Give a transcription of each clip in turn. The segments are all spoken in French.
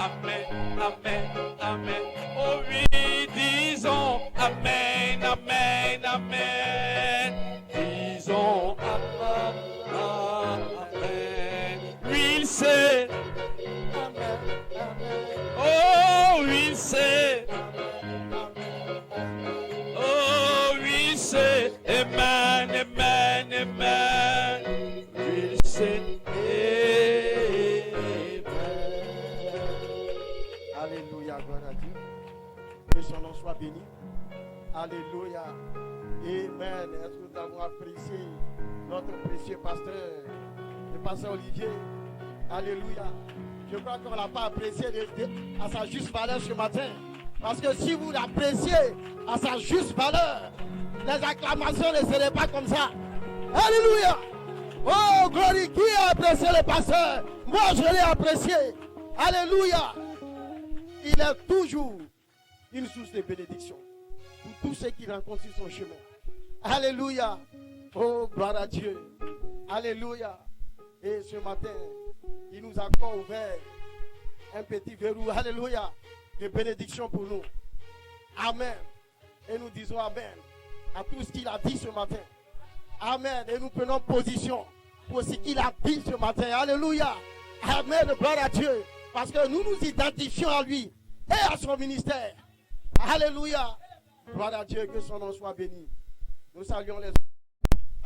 Amen, Amen, Amen. Oh oui, disons Amen, Amen, Amen. Disons Amen, Amen. Oui, il sait. Amen. Amen. Oh oui, il sait. Oh oui, il sait. Amen, Amen, Amen. Oui, il sait. Alléluia, gloire à Dieu. Que son nom soit béni. Alléluia. Amen. Est-ce que nous avons apprécié notre précieux pasteur, le pasteur Olivier? Alléluia. Je crois qu'on ne l'a pas apprécié à sa juste valeur ce matin. Parce que si vous l'appréciez à sa juste valeur, les acclamations ne seraient pas comme ça. Alléluia. Oh, gloire, qui a apprécié le pasteur? Moi, je l'ai apprécié. Alléluia. Il est toujours une source de bénédiction pour tous ceux qui rencontrent sur son chemin. Alléluia. Oh, gloire à Dieu. Alléluia. Et ce matin, il nous a encore ouvert un petit verrou. Alléluia. De bénédiction pour nous. Amen. Et nous disons Amen à tout ce qu'il a dit ce matin. Amen. Et nous prenons position pour ce qu'il a dit ce matin. Alléluia. Amen. Gloire à Dieu. Parce que nous nous identifions à lui et à son ministère. Alléluia. Gloire à Dieu, que son nom soit béni. Nous saluons les autres.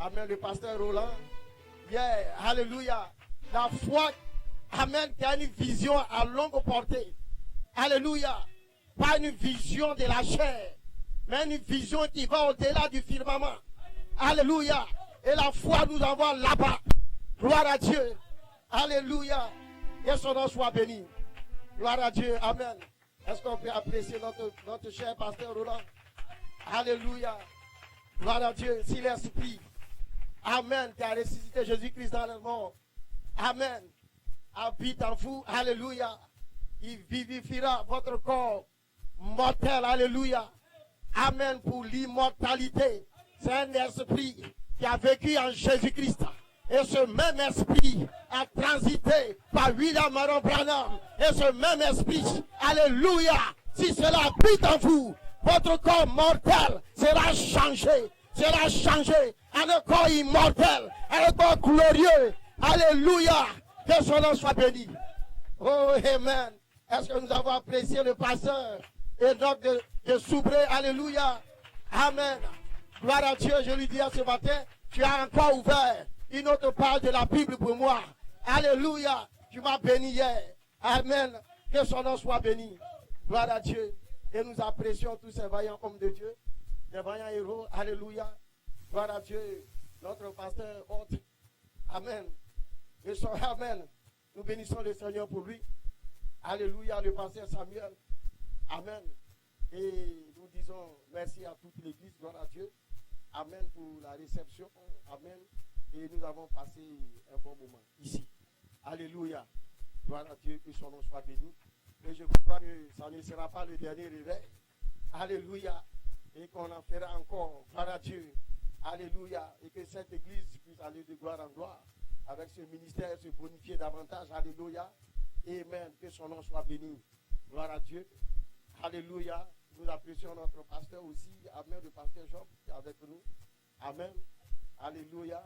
Amen. Le pasteur Roland. Yeah. Alléluia. La foi. Amen. Qui a une vision à longue portée. Alléluia. Pas une vision de la chair, mais une vision qui va au-delà du firmament. Alléluia. Et la foi nous envoie là-bas. Gloire à Dieu. Alléluia. Que son nom soit béni. Gloire à Dieu. Amen. Est-ce qu'on peut apprécier notre cher pasteur Roland? Alléluia. Gloire à Dieu. Si l'Esprit, Amen, qui a ressuscité Jésus-Christ dans le mort, Amen, habite en vous. Alléluia. Il vivifiera votre corps mortel. Alléluia. Amen. Pour l'immortalité. C'est un esprit qui a vécu en Jésus-Christ. Et ce même esprit a transité par William Maron Branham. Et ce même esprit, alléluia, si cela habite en vous, votre corps mortel sera changé. Sera changé en un corps immortel, en un corps glorieux. Alléluia. Que son nom soit béni. Oh, amen. Est-ce que nous avons apprécié le pasteur Enoch de Soubré? Alléluia. Amen. Gloire à Dieu. Je lui dis ce matin, tu as encore ouvert une autre page de la Bible pour moi. Alléluia. Tu m'as béni hier. Amen. Que son nom soit béni. Gloire à Dieu. Et nous apprécions tous ces vaillants hommes de Dieu. Des vaillants héros. Alléluia. Gloire à Dieu. Notre pasteur hôte. Amen. Et son Amen. Nous bénissons le Seigneur pour lui. Alléluia, le pasteur Samuel. Amen. Et nous disons merci à toute l'église, gloire à Dieu. Amen pour la réception. Amen. Et nous avons passé un bon moment ici. Alléluia. Gloire à Dieu, que son nom soit béni. Et je crois que ça ne sera pas le dernier réveil. Alléluia. Et qu'on en fera encore. Gloire à Dieu. Alléluia. Et que cette église puisse aller de gloire en gloire. Avec ce ministère, se bonifier davantage. Alléluia. Amen. Que son nom soit béni. Gloire à Dieu. Alléluia. Nous apprécions notre pasteur aussi. Amen. Le pasteur Job qui est avec nous. Amen. Alléluia.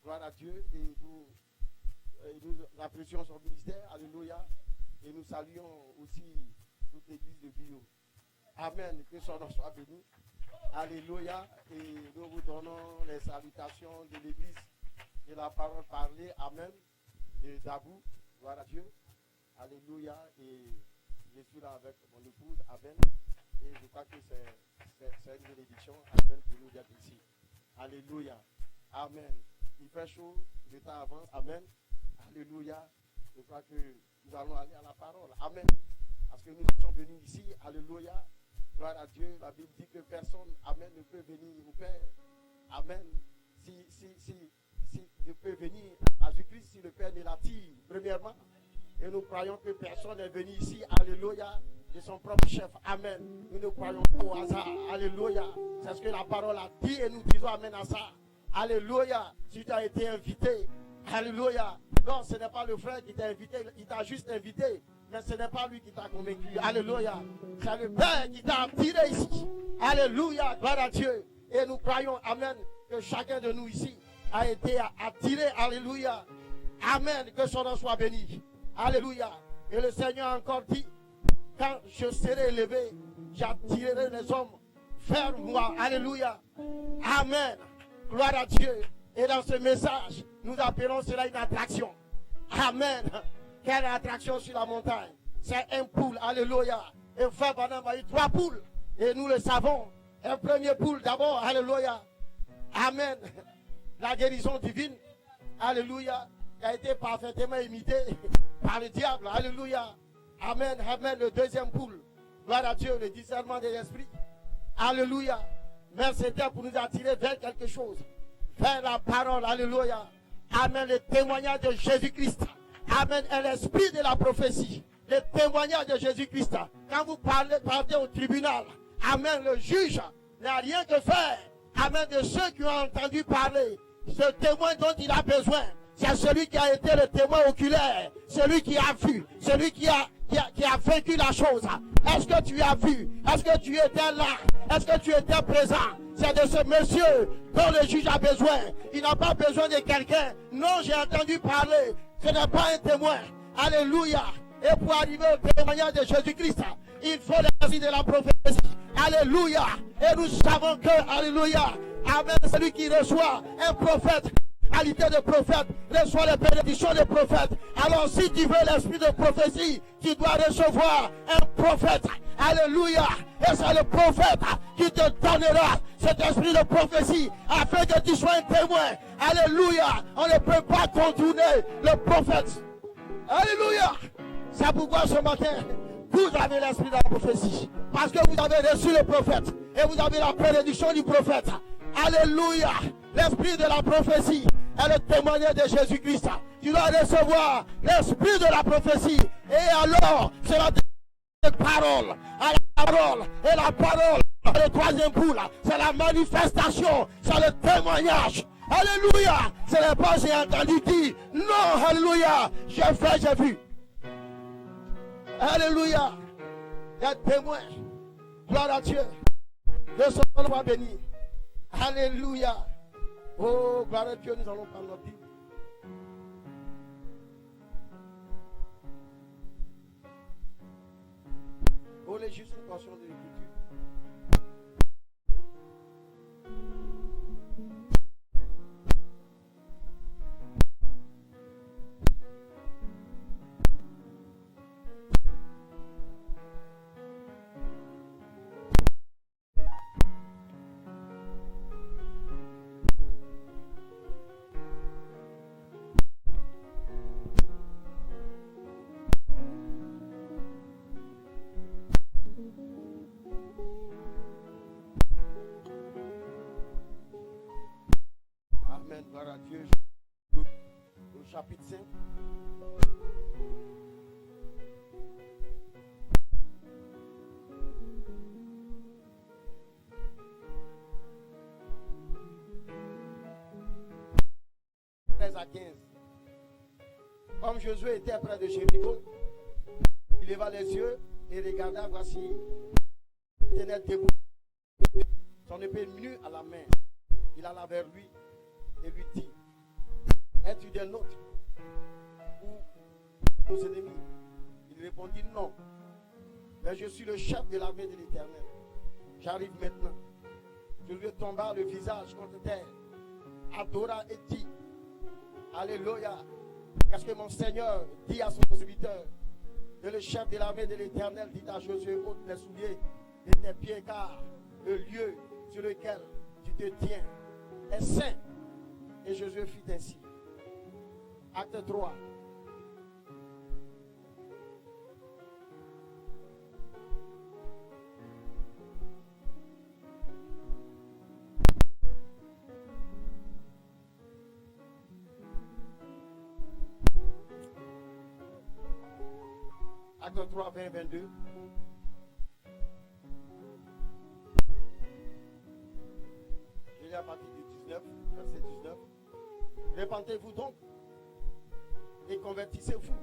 Gloire à Dieu. Et nous apprécions son ministère. Alléluia. Et nous saluons aussi toute l'église de Bio. Amen. Que son nom soit béni. Alléluia. Et nous vous donnons les salutations de l'église de la parole parlée. Amen. De Dabou. Gloire à Dieu. Alléluia. Et je suis là avec mon épouse. Amen. Et je crois que c'est une bénédiction. Amen. Pour nous d'être ici. Alléluia. Amen. Il fait chaud. Le temps avance. Amen. Alléluia. Je crois que nous allons aller à la parole. Amen. Parce que nous sommes venus ici. Alléluia. Gloire à Dieu. La Bible dit que personne, amen, ne peut venir au Père. Amen. Si ne peut venir à Jésus-Christ si le Père ne l'attire, premièrement. Et nous croyons que personne n'est venu ici, alléluia, de son propre chef. Amen. Nous ne croyons pas au hasard. Alléluia. C'est ce que la parole a dit et nous disons amen à ça. Alléluia. Si tu as été invité, Alléluia. Non, ce n'est pas le frère qui t'a invité, il t'a juste invité. Mais ce n'est pas lui qui t'a convaincu. Alléluia. C'est le Père qui t'a attiré ici. Alléluia. Gloire à Dieu. Et nous croyons, amen, que chacun de nous ici a été attiré. Alléluia. Amen. Que son nom soit béni. Alléluia. Et le Seigneur a encore dit, quand je serai élevé, j'attirerai les hommes vers moi. Alléluia. Amen. Gloire à Dieu. Et dans ce message, nous appelons cela une attraction. Amen. Quelle attraction sur la montagne? C'est un poule. Alléluia. Et frère Branham a eu 3 poules. Et nous le savons. Un premier poule d'abord. Alléluia. Amen. La guérison divine. Alléluia. Qui a été parfaitement imité par le diable. Alléluia. Amen. Amen. Le deuxième poule. Gloire à Dieu. Le discernement de l'esprit. Alléluia. Mais c'était pour nous attirer vers quelque chose. Vers la parole. Alléluia. Amen. Le témoignage de Jésus-Christ. Amen. Et l'esprit de la prophétie. Le témoignage de Jésus-Christ. Quand vous partez au tribunal. Amen. Le juge n'a rien que faire. Amen. De ceux qui ont entendu parler. Ce témoin dont il a besoin. C'est celui qui a été le témoin oculaire. Celui qui a vu. Celui qui a vécu la chose. Est-ce que tu as vu? Est-ce que tu étais là? Est-ce que tu étais présent? C'est de ce monsieur dont le juge a besoin. Il n'a pas besoin de quelqu'un. Non, j'ai entendu parler. Ce n'est pas un témoin. Alléluia. Et pour arriver au témoignage de Jésus-Christ, il faut l'esprit de la prophétie. Alléluia. Et nous savons que, alléluia, amen, celui qui reçoit un prophète, qualité de prophète, reçoit les bénédictions de prophète. Alors si tu veux l'esprit de prophétie, tu dois recevoir un prophète. Alléluia. Et c'est le prophète qui te donnera cet esprit de prophétie afin que tu sois un témoin. Alléluia. On ne peut pas contourner le prophète. Alléluia. C'est pourquoi ce matin, vous avez l'esprit de la prophétie. Parce que vous avez reçu le prophète. Et vous avez la bénédiction du prophète. Alléluia. L'esprit de la prophétie est le témoignage de Jésus-Christ. Tu dois recevoir l'esprit de la prophétie. Et alors, c'est la parole. À la parole. Et la parole, le troisième poule, c'est la manifestation. C'est le témoignage. Alléluia. Ce n'est pas j'ai entendu dire. Non, alléluia. J'ai fait, j'ai vu. Alléluia. Des témoins. Gloire à Dieu. Le Seigneur va bénir. Alléluia. Oh, gloire à Dieu, nous allons prendre notre Bible. Oh, les juste une portion de l'Écriture. Amen, gloire à Dieu. Au chapitre 5. À 15. Comme Josué était près de Jéricho, il leva les yeux et regarda, voici, il tenait debout, son épée nue à la main. Il alla vers lui et lui dit, es-tu des nôtres ou nos ennemis? Il répondit, non, mais je suis le chef de l'armée de l'Éternel. J'arrive maintenant. Je lui tomba le visage contre terre, adora et dit, alléluia. Parce que mon Seigneur dit à son serviteur, et le chef de l'armée de l'Éternel dit à Josué, ôte les souliers de tes pieds, car le lieu sur lequel tu te tiens est saint. Et Josué fit ainsi. Acte 3. Acte 3, 20, 22. Je lis à partir du 19, verset 19. Répentez-vous donc et convertissez-vous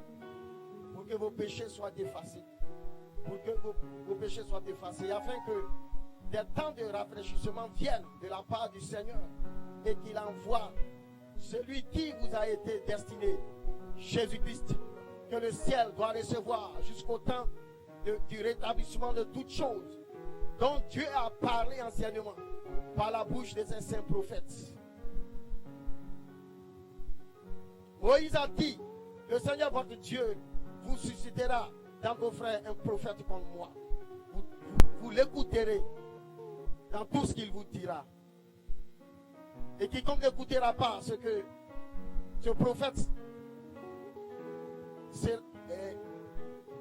pour que vos péchés soient effacés. Pour que vos péchés soient effacés, afin que des temps de rafraîchissement viennent de la part du Seigneur et qu'il envoie celui qui vous a été destiné, Jésus-Christ, que le ciel doit recevoir jusqu'au temps du rétablissement de toutes choses, dont Dieu a parlé anciennement par la bouche de ses saints prophètes. Moïse a dit, le Seigneur votre Dieu vous suscitera dans vos frères un prophète comme moi. Vous l'écouterez dans tout ce qu'il vous dira. Et quiconque n'écoutera pas ce que ce prophète,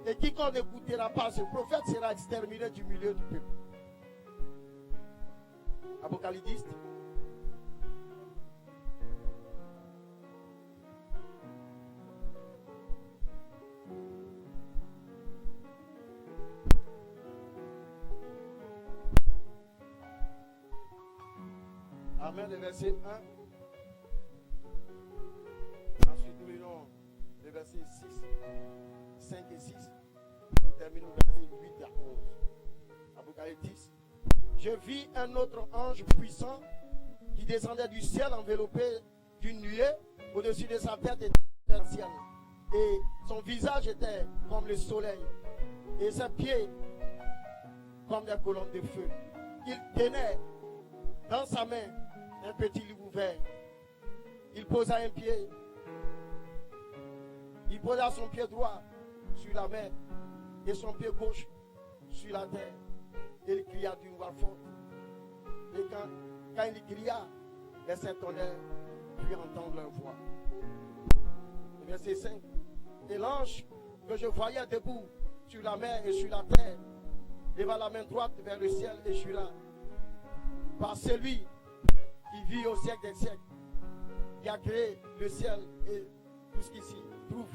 et quiconque n'écoutera pas ce prophète sera exterminé du milieu du peuple. Apocalypse. Amen, le verset 1. Ensuite, nous lisons le verset 6, 5 et 6. Nous terminons le verset 8 à 11. Apocalypse. Je vis un autre ange puissant qui descendait du ciel enveloppé d'une nuée. Au-dessus de sa tête était un ciel. Et son visage était comme le soleil. Et ses pieds comme des colonnes de feu. Il tenait dans sa main un petit livre ouvert. Il posa un pied. Il posa son pied droit sur la mer et son pied gauche sur la terre. Il cria d'une voix forte. Et quand il cria, les sept tonnerres purent entendre leur voix. Verset 5. Et l'ange que je voyais debout sur la mer et sur la terre leva la main droite vers le ciel et jura par celui qui vit au siècle des siècles, qui a créé le ciel et tout ce qui s'y trouve,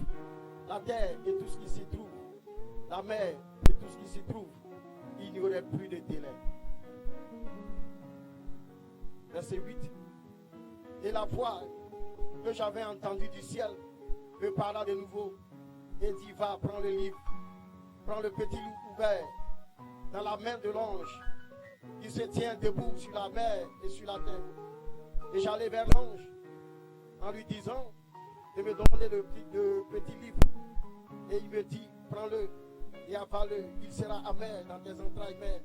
la terre et tout ce qui s'y trouve, la mer et tout ce qui s'y trouve, il n'y aurait plus de délai. Verset 8. Et la voix que j'avais entendue du ciel me parla de nouveau et dit, va, prends le livre, prends le petit livre ouvert dans la main de l'ange qui se tient debout sur la mer et sur la terre. Et j'allai vers l'ange en lui disant de me donner le petit livre. Et il me dit, prends-le et avale-le. Il sera amer dans tes entrailles, mais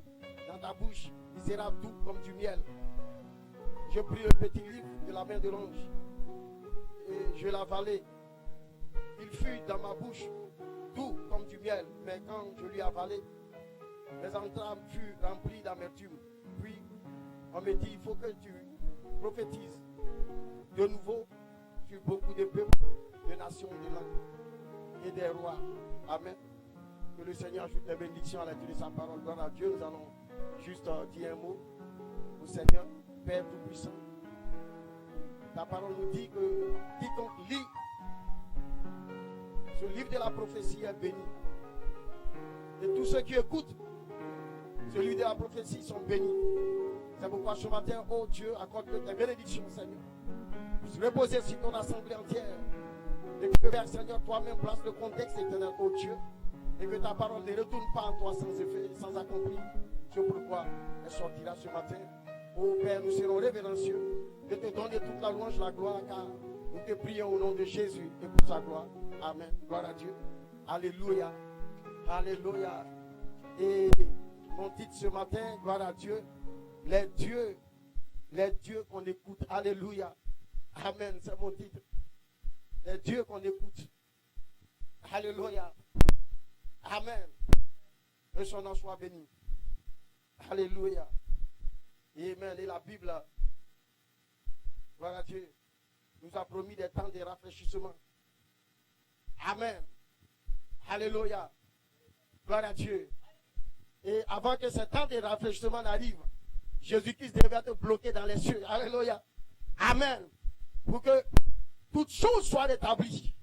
dans ta bouche, il sera doux comme du miel. Je pris le petit livre de la main de l'ange et je l'avalai. Il fut dans ma bouche doux comme du miel, mais quand je lui avalai, mes entrailles furent remplies d'amertume. Puis on me dit, il faut que tu prophétises de nouveau sur beaucoup de peuples, de nations, de langues et des rois. Amen. Que le Seigneur ajoute des bénédictions à la lecture de sa parole. Gloire à Dieu. Nous allons juste dire un mot au Seigneur, Père Tout-Puissant. Ta parole nous dit que quiconque lit ce livre de la prophétie est béni. Et tous ceux qui écoutent ce livre de la prophétie sont bénis. C'est pourquoi ce matin, oh Dieu, accorde-le tes bénédictions, Seigneur. Puisse reposer sur ton assemblée entière. Et que, Père Seigneur, toi-même place le contexte éternel, oh Dieu. Et que ta parole ne retourne pas en toi sans effet, sans accompli. C'est pourquoi elle sortira ce matin. Oh Père, nous serons révérencieux de te donner toute la louange, la gloire, car nous te prions au nom de Jésus et pour sa gloire. Amen. Gloire à Dieu. Alléluia. Alléluia. Et mon titre ce matin, gloire à Dieu, les dieux qu'on écoute. Alléluia. Amen, c'est mon titre. Les dieux qu'on écoute. Alléluia. Amen. Que son nom soit béni. Alléluia. Amen. Et la Bible, gloire à Dieu, nous a promis des temps de rafraîchissement. Amen. Alléluia. Gloire à Dieu. Et avant que ce temps de rafraîchissement n'arrive, Jésus-Christ devait être bloqué dans les cieux. Alléluia. Amen. Pour que toutes choses soient rétablies.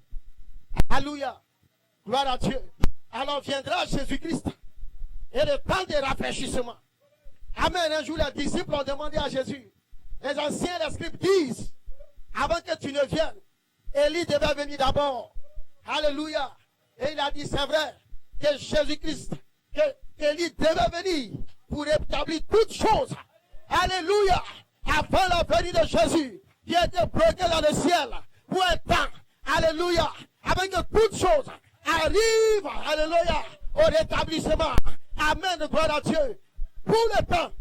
Alléluia. Gloire à Dieu. Alors viendra Jésus-Christ. Et le temps de rafraîchissement. Amen. Un jour, les disciples ont demandé à Jésus. Les anciens, les scribes disent, avant que tu ne viennes, Élie devait venir d'abord. Alléluia. Et il a dit, c'est vrai, que Jésus-Christ, qu'Élie devait venir pour établir toutes choses. Alléluia. Avant la venue de Jésus, qui était bloqué dans le ciel pour un temps. Alléluia. Afin que toutes choses arrivent, alléluia, au rétablissement. Amen, gloire à Dieu. Pour le temps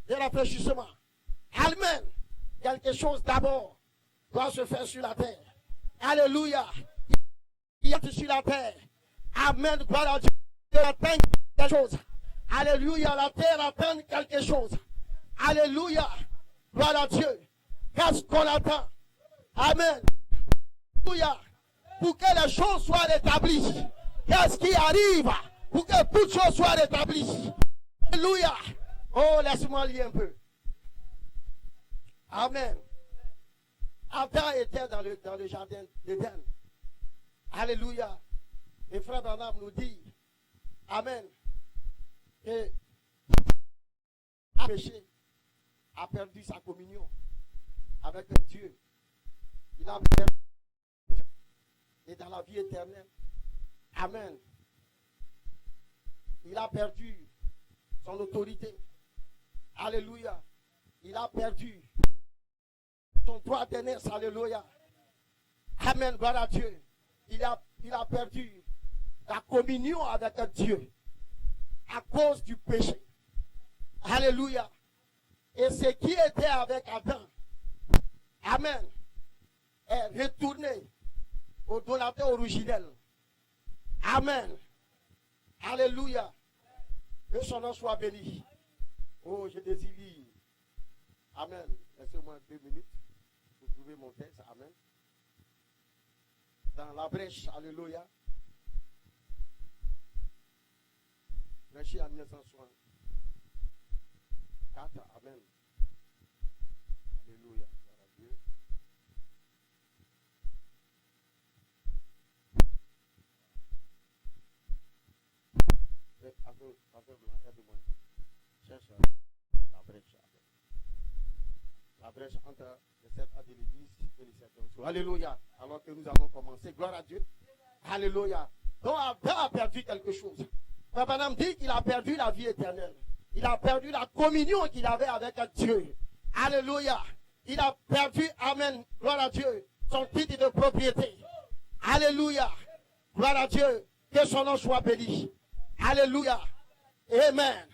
de rafraîchissement. Amen. Quelque chose d'abord doit se faire sur la terre. Alléluia. Il y a sur la terre. Amen, gloire à Dieu. Attend quelque chose. Alléluia. La terre attend quelque chose. Alléluia. Gloire à Dieu. Qu'est-ce qu'on attend? Amen. Alléluia. Pour que les choses soient rétablies. Qu'est-ce qui arrive? Pour que toutes choses soient rétablies. Alléluia. Oh, laisse-moi lire un peu. Amen. Adam était dans le jardin d'Éden. Alléluia. Et frère Branham nous dit, amen, que le péché a perdu sa communion avec Dieu. Il a perdu et dans la vie éternelle. Amen. Il a perdu son autorité. Alléluia. Il a perdu son droit d'aînesse. Alléluia. Amen. Gloire à Dieu. Il a perdu la communion avec Dieu à cause du péché. Alléluia. Et ce qui était avec Adam, amen, est retourné au donateur originel. Amen. Alléluia. Que son nom soit béni. Oh, je désire lire. Amen. Laissez-moi 2 minutes pour trouver mon texte. Amen. Dans la brèche. Alléluia. Brèche en 1964. Amen. Alléluia. Gloire à Dieu. Aide-moi. Cherche la brèche. La brèche entre le 7 à 10 et le 7 à. Alléluia. Alors que nous avons commencé. Gloire à Dieu. Alléluia. Donc Adam a perdu quelque chose. Madame dit qu'il a perdu la vie éternelle. Il a perdu la communion qu'il avait avec Dieu. Alléluia. Il a perdu, amen, gloire à Dieu, son titre de propriété. Alléluia. Gloire à Dieu. Que son nom soit béni. Alléluia. Amen.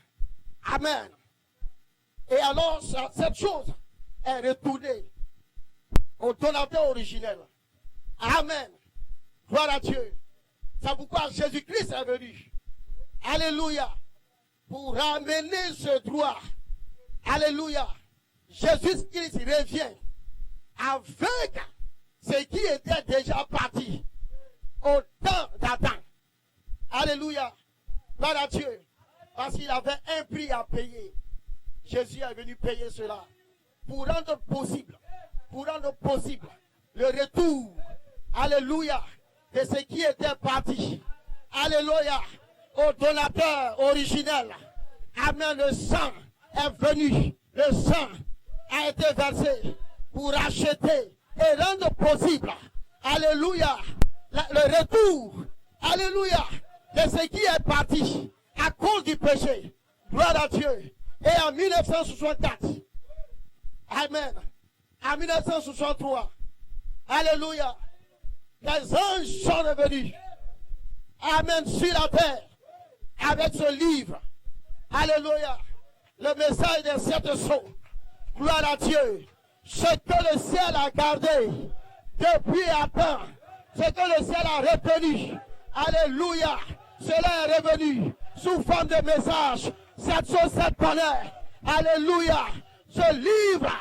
Amen. Et alors, cette chose est retournée au donateur originel. Amen. Gloire à Dieu. C'est pourquoi Jésus-Christ est venu. Alléluia. Pour ramener ce droit. Alléluia. Jésus-Christ revient avec ce qui était déjà parti au temps d'Adam. Alléluia. Gloire à Dieu. Parce qu'il avait un prix à payer. Jésus est venu payer cela. Pour rendre possible le retour. Alléluia. De ce qui était parti. Alléluia. Au donateur originel. Amen. Le sang est venu. Le sang a été versé pour acheter et rendre possible. Alléluia. Le retour. Alléluia. De ce qui est parti à cause du péché. Gloire à Dieu. Et en 1964. Amen. En 1963. Alléluia. Les anges sont revenus. Amen. Sur la terre. Avec ce livre. Alléluia. Le message des 7 sceaux. Gloire à Dieu. Ce que le ciel a gardé depuis Adam. Ce que le ciel a retenu. Alléluia. Cela est revenu sous forme de message. 7 sceaux, 7 bonheurs. Alléluia. Ce livre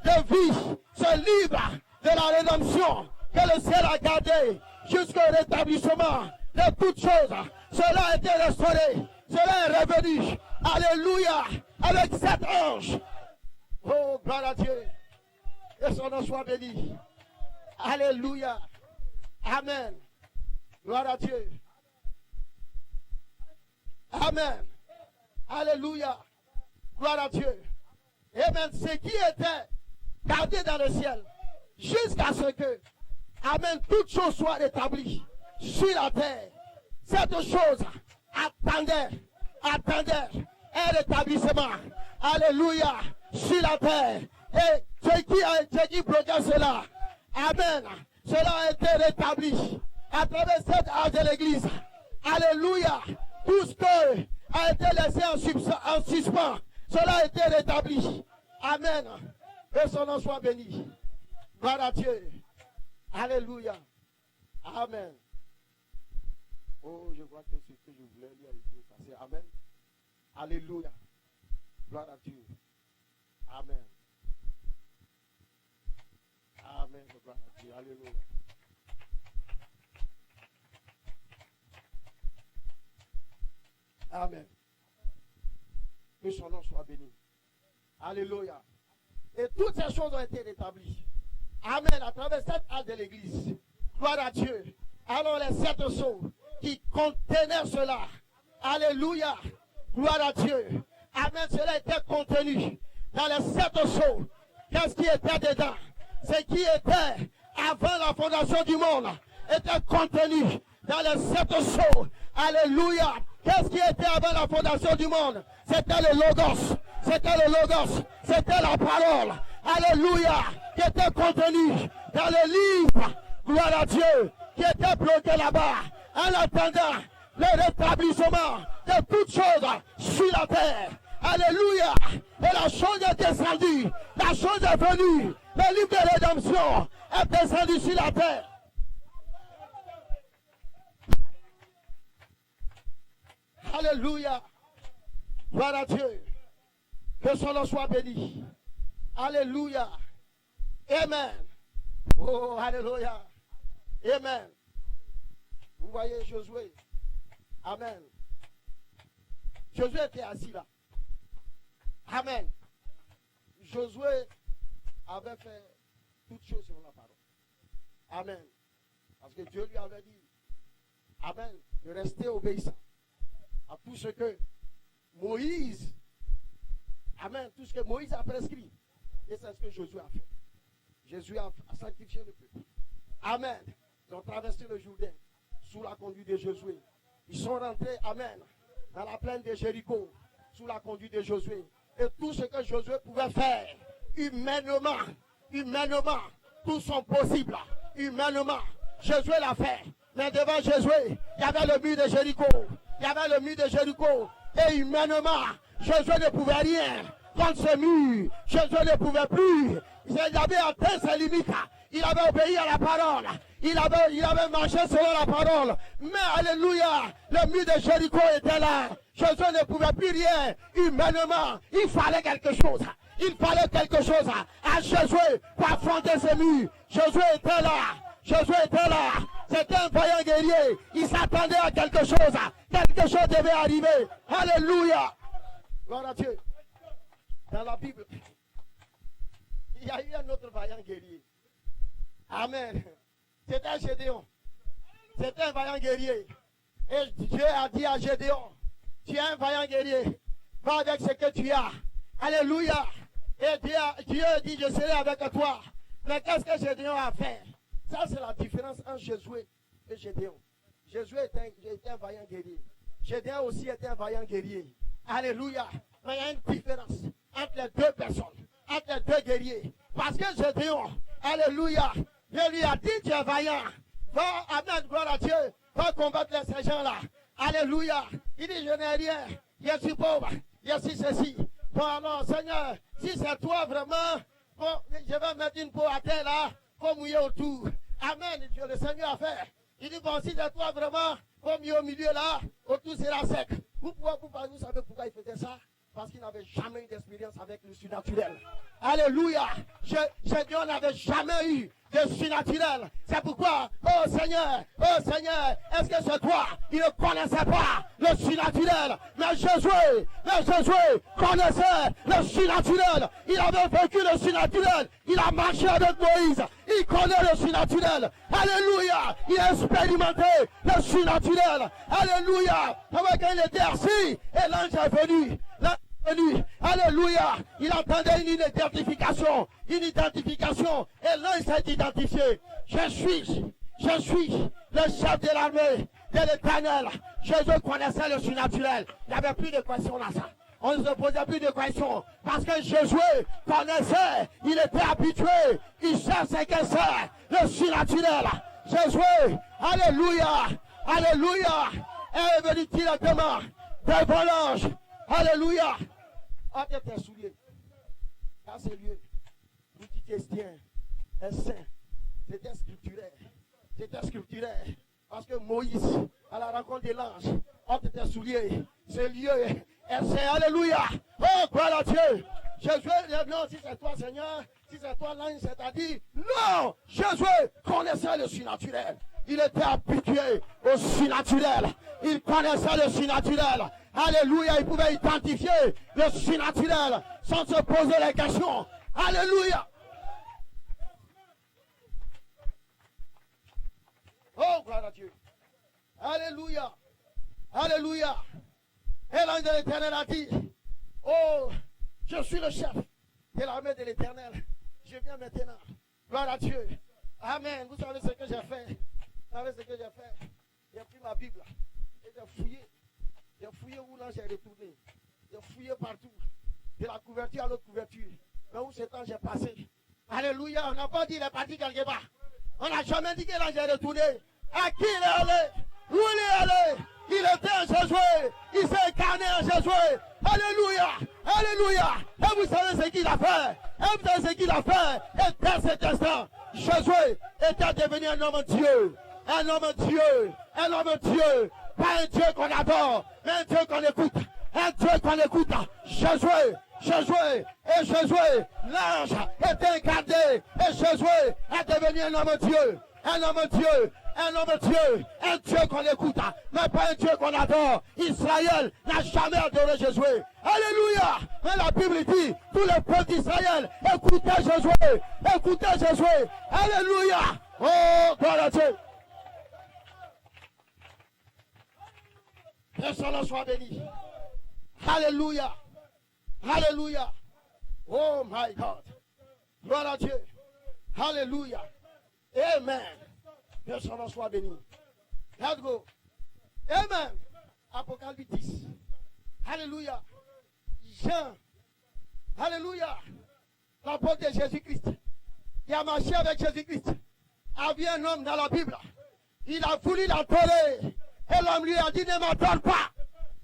de vie. Ce livre de la rédemption que le ciel a gardé jusqu'au rétablissement de toutes choses. Cela a été restauré. Cela est revenu. Alléluia. Avec 7 anges. Oh, gloire à Dieu. Que son nom soit béni. Alléluia. Amen. Gloire à Dieu. Amen. Alléluia. Gloire à Dieu. Amen. Ce qui était gardé dans le ciel. Jusqu'à ce que, amen, toutes choses soient rétablies. sur la terre. Cette chose attendait un rétablissement. Alléluia, sur la terre. Et ce qui bloquait cela, amen, cela a été rétabli à travers cette âge de l'église. Alléluia, tout ce qui a été laissé en suspens, cela a été rétabli. Amen. Que son nom soit béni. Gloire à Dieu. Alléluia. Amen. Oh, je vois que ce que je voulais lire ici est passé. Amen. Alléluia. Gloire à Dieu. Amen. Amen. Gloire à Dieu. Alléluia. Amen. Que son nom soit béni. Alléluia. Et toutes ces choses ont été rétablies. Amen. À travers cette halle de l'église. Gloire à Dieu. Alors les 7 sceaux qui contenaient cela. Alléluia. Gloire à Dieu. Amen. Cela était contenu dans les 7 sceaux. Qu'est-ce qui était dedans? Ce qui était avant la fondation du monde était contenu dans les 7 sceaux. Alléluia. Qu'est-ce qui était avant la fondation du monde? C'était le Logos. C'était le Logos. C'était la parole. Alléluia. Qui était contenu dans le livre. Gloire à Dieu. Qui était bloqué là-bas. En attendant le rétablissement de toutes choses sur la terre. Alléluia. Et la chose est descendue. La chose est venue. Le livre de rédemption est descendu sur la terre. Alléluia. Gloire à Dieu. Que son nom soit béni. Alléluia. Amen. Oh, alléluia. Amen. Vous voyez Josué. Amen. Josué était assis là. Amen. Josué avait fait toutes choses selon la parole. Amen. Parce que Dieu lui avait dit, amen, de rester obéissant à tout ce que Moïse, amen, tout ce que Moïse a prescrit. Et c'est ce que Josué a fait. Jésus a sanctifié le peuple. Amen. Ils ont traversé le Jourdain sous la conduite de Josué. Ils sont rentrés, amen, dans la plaine de Jéricho sous la conduite de Josué. Et tout ce que Josué pouvait faire, humainement, tout sont possibles. Humainement, Josué l'a fait. Mais devant Josué, il y avait le mur de Jéricho. Et humainement, Josué ne pouvait rien contre ce mur. Josué ne pouvait plus. Il avait atteint ses limites. Il avait obéi à la parole. Il avait marché selon la parole. Mais alléluia, le mur de Jéricho était là. Josué ne pouvait plus rien. Humainement, il fallait quelque chose. À Josué pour affronter ce mur. Josué était là. C'était un vaillant guerrier. Il s'attendait à quelque chose. Quelque chose devait arriver. Alléluia. Gloire à Dieu. Dans la Bible, il y a eu un autre vaillant guerrier. Amen. C'était Gédéon. C'était un vaillant guerrier. Et Dieu a dit à Gédéon, tu es un vaillant guerrier. Va avec ce que tu as. Alléluia. Et Dieu dit, je serai avec toi. Mais qu'est-ce que Gédéon a fait? Ça, c'est la différence entre Josué et Gédéon. Josué était un vaillant guerrier. Gédéon aussi était un vaillant guerrier. Alléluia. Mais il y a une différence entre les deux personnes, entre les deux guerriers. Parce que Gédéon, alléluia, Dieu lui a dit, tu es vaillant. Va, amen, gloire à Dieu. Va combattre ces gens-là. Alléluia. Il dit, je n'ai rien. Je suis pauvre. Je suis ceci. Bon, alors, Seigneur, si c'est toi vraiment, bon, je vais mettre une peau à terre là, pour mouiller autour. Amen. Le Seigneur a fait. Il dit, bon, si c'est toi vraiment, pour mouiller au milieu là, autour sera sec. Vous savez pourquoi il faisait ça? Parce qu'il n'avait jamais eu d'expérience avec le surnaturel. Alléluia. Gédéon n'avait jamais eu de surnaturel. C'est pourquoi, oh Seigneur, est-ce que c'est toi? Il ne connaissait pas le surnaturel. Mais Josué connaissait le surnaturel. Il avait vécu le surnaturel. Il a marché avec Moïse. Il connaît le surnaturel. Alléluia. Il a expérimenté le surnaturel. Alléluia. Quand il était assis, et l'ange est venu. Alléluia. Il attendait une identification. Et l'ange s'est identifié. Je suis Je suis le chef de l'armée de l'Éternel. Jésus connaissait le surnaturel. Il n'y avait plus de questions dans ça. On ne se posait plus de questions. Parce que Jésus connaissait, il était habitué. Il cherche ce que c'est, le surnaturel. Jésus, alléluia, alléluia, est venu directement devant l'ange. Alléluia. Ôte tes souliers. Dans ce lieu, l'outil chrétien est saint. C'était scripturaire. C'était scripturaire. Parce que Moïse, à la rencontre de l'ange, ôte tes souliers. Ce lieu est saint. Alléluia. Oh, gloire à Dieu. Jésus, non, si c'est toi, Seigneur, si c'est toi, l'ange, c'est-à-dire, non, Jésus connaissait le surnaturel. Il était habitué au surnaturel. Il connaissait le surnaturel. Alléluia, il pouvait identifier le surnaturel sans se poser les questions. Alléluia. Oh, gloire à Dieu. Alléluia. Alléluia. Et l'ange de l'Éternel a dit, oh, je suis le chef de l'armée de l'Éternel. Je viens maintenant. Gloire à Dieu. Amen. Vous savez ce que j'ai fait? Vous savez ce que j'ai fait? J'ai pris ma Bible et j'ai fouillé. J'ai fouillé où l'ange est retourné. J'ai fouillé partout. De la couverture à l'autre couverture. Mais où cet ange est passé? Alléluia. On n'a pas dit qu'il est parti quelque part. On n'a jamais dit que l'ange est retourné. À qui il est allé? Où il est allé? Il était en Jésus. Il s'est incarné en Jésus. Alléluia. Alléluia. Et vous savez ce qu'il a fait? Et vous savez ce qu'il a fait? Et dès cet instant, Jésus était devenu un homme Dieu. Un homme Dieu. Un homme Dieu. Pas un Dieu qu'on adore, mais un Dieu qu'on écoute. Un Dieu qu'on écoute. Jésus. Jésus. Et Jésus. L'ange était incarné. Et Jésus est devenu un homme Dieu. Un homme Dieu. Un homme Dieu, un Dieu qu'on écoute, mais pas un Dieu qu'on adore. Israël n'a jamais adoré Jésus. Alléluia. Mais la Bible dit, tout le peuple d'Israël, écoutez Jésus. Écoutez Jésus. Alléluia. Oh, gloire à Dieu. Que son nom soit béni. Alléluia. Alléluia. Oh my God. Gloire à Dieu. Alléluia. Amen. Que son nom soit béni. Let's go. Amen. Apocalypse 10. Alléluia. Jean. Alléluia. L'apôtre de Jésus-Christ. Il a marché avec Jésus-Christ. Avait un homme dans la Bible. Il a voulu l'adorer. Et l'homme lui a dit, ne m'adore pas.